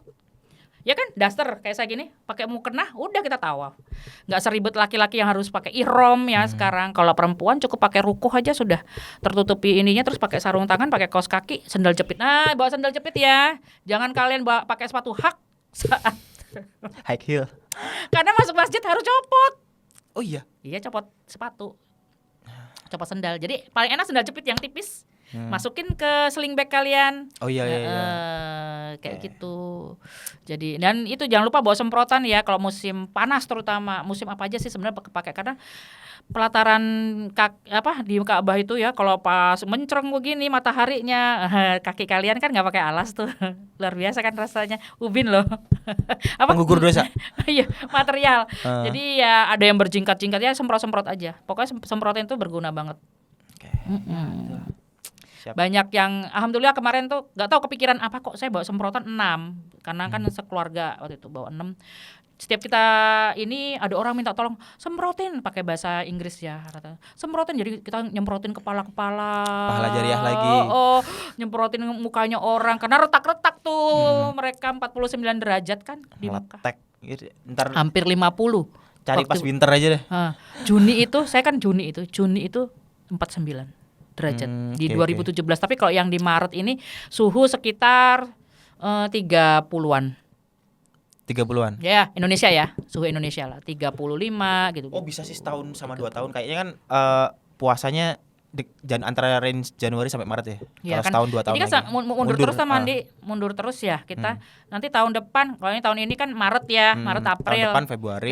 S2: Ya kan, daster kayak saya gini, pakai mukena, udah kita tawaf. Nggak seribet laki-laki yang harus pakai ihrom ya sekarang. Kalau perempuan cukup pakai rukuh aja sudah tertutupi ininya, terus pakai sarung tangan, pakai kaos kaki, sendal jepit. Nah, bawa sendal jepit ya. Jangan kalian bawa pakai sepatu hak saat
S1: High heel.
S2: karena masuk masjid harus copot.
S1: Oh iya.
S2: Iya, copot sepatu. Copot sendal. Jadi paling enak sendal jepit yang tipis. Masukin ke sling bag kalian.
S1: Oh iya.
S2: kayak gitu. Jadi dan itu jangan lupa bawa semprotan ya kalau musim panas, terutama musim apa aja sih sebenarnya pakai, karena pelataran di Ka'bah itu ya kalau pas mencereng begini mataharinya, kaki kalian kan nggak pakai alas tuh. Luar biasa kan rasanya, ubin loh.
S1: Penggugur dosa.
S2: Iya, material. Jadi ya ada yang berjingkat-jingkat ya, semprot-semprot aja. Pokoknya semprotin itu berguna banget. Banyak yang alhamdulillah kemarin tuh nggak tahu kepikiran apa kok saya bawa semprotan 6, karena kan sekeluarga waktu itu bawa 6. Setiap kita ini ada orang minta tolong semprotin, pakai bahasa Inggris ya, semprotin, jadi kita nyemprotin kepala
S1: pahala jariah lagi.
S2: Nyemprotin mukanya orang karena retak-retak tuh. Mereka 49 derajat kan di Mekah.
S1: Ntar
S2: hampir 50.
S1: Cari pas winter aja deh.
S2: Juni itu 49 derajat di 2017. Tapi kalau yang di Maret ini suhu sekitar 30-an.
S1: 30-an.
S2: Ya, Indonesia ya. Suhu Indonesia lah 35 gitu.
S1: Oh, bisa sih setahun sama 2 tahun. Kayaknya kan puasanya antara range Januari sampai Maret ya. Kalau
S2: kan,
S1: setahun 2 tahun.
S2: Ini kan mundur terus sama Andi, mundur terus ya kita. Nanti tahun depan, kalau ini tahun ini kan Maret ya, Maret April.
S1: Tahun depan Februari.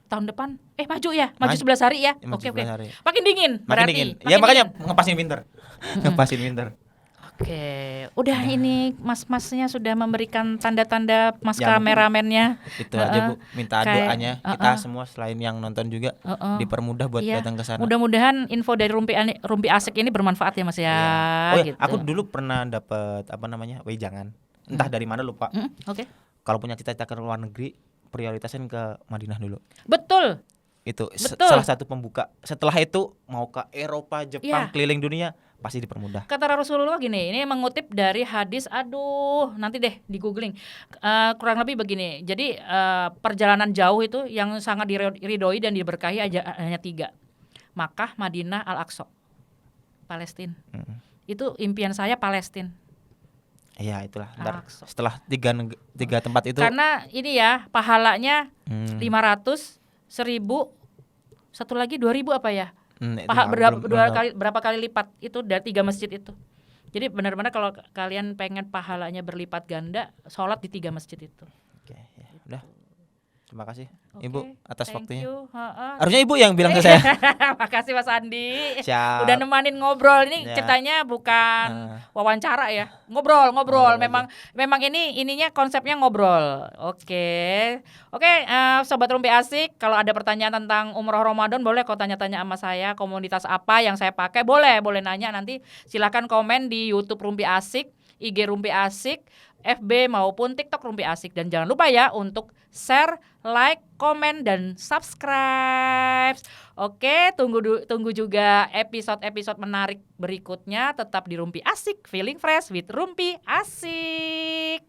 S2: Tahun depan maju ya, maju 11 hari ya. Oke. Makin dingin
S1: berarti.
S2: Dingin.
S1: Ya makanya ngepasin winter. Ngepasin winter.
S2: Oke, udah ini mas-masnya sudah memberikan tanda-tanda mas kameramennya.
S1: Itu aja Bu, minta doanya kita semua selain yang nonton juga dipermudah buat datang ke sana.
S2: Mudah-mudahan info dari Rumpi Asik ini bermanfaat ya Mas ya.
S1: Oh ya,
S2: gitu.
S1: aku dulu pernah dapat wejangan. Entah dari mana lupa.
S2: Oke.
S1: Kalau punya cita-cita ke luar negeri, prioritasin ke Madinah dulu.
S2: Betul.
S1: Itu salah satu pembuka. Setelah itu mau ke Eropa, Jepang, keliling dunia pasti dipermudah.
S2: Kata Rasulullah gini, ini mengutip dari hadis, nanti deh di googling, kurang lebih begini. Jadi perjalanan jauh itu yang sangat diridhoi dan diberkahi hanya 3, Makkah, Madinah, Al-Aqsa, Palestina. Itu impian saya Palestina.
S1: Iya itulah. Ntar setelah tiga tempat itu.
S2: Karena ini ya pahalanya 500, 1000, satu lagi 2000 apa ya? Berapa kali lipat itu dari 3 masjid itu. Jadi benar-benar kalau kalian pengen pahalanya berlipat ganda, sholat di 3 masjid itu.
S1: Oke, ya udah. Terima kasih Ibu atas waktunya.
S2: Harusnya
S1: Ibu yang bilang ke saya.
S2: Makasih Mas Andi.
S1: Siap.
S2: Udah nemanin ngobrol. Ini ceritanya bukan wawancara ya. Ngobrol. Memang ininya konsepnya ngobrol. Oke, Sobat Rumpi Asik, kalau ada pertanyaan tentang umroh Ramadan boleh kau tanya-tanya sama saya. Komunitas apa yang saya pakai boleh nanya, nanti silakan komen di YouTube Rumpi Asik, IG Rumpi Asik, FB maupun TikTok Rumpi Asik. Dan jangan lupa ya untuk share, like, komen, dan subscribe. Oke, tunggu juga episode-episode menarik berikutnya. Tetap di Rumpi Asik, feeling fresh with Rumpi Asik.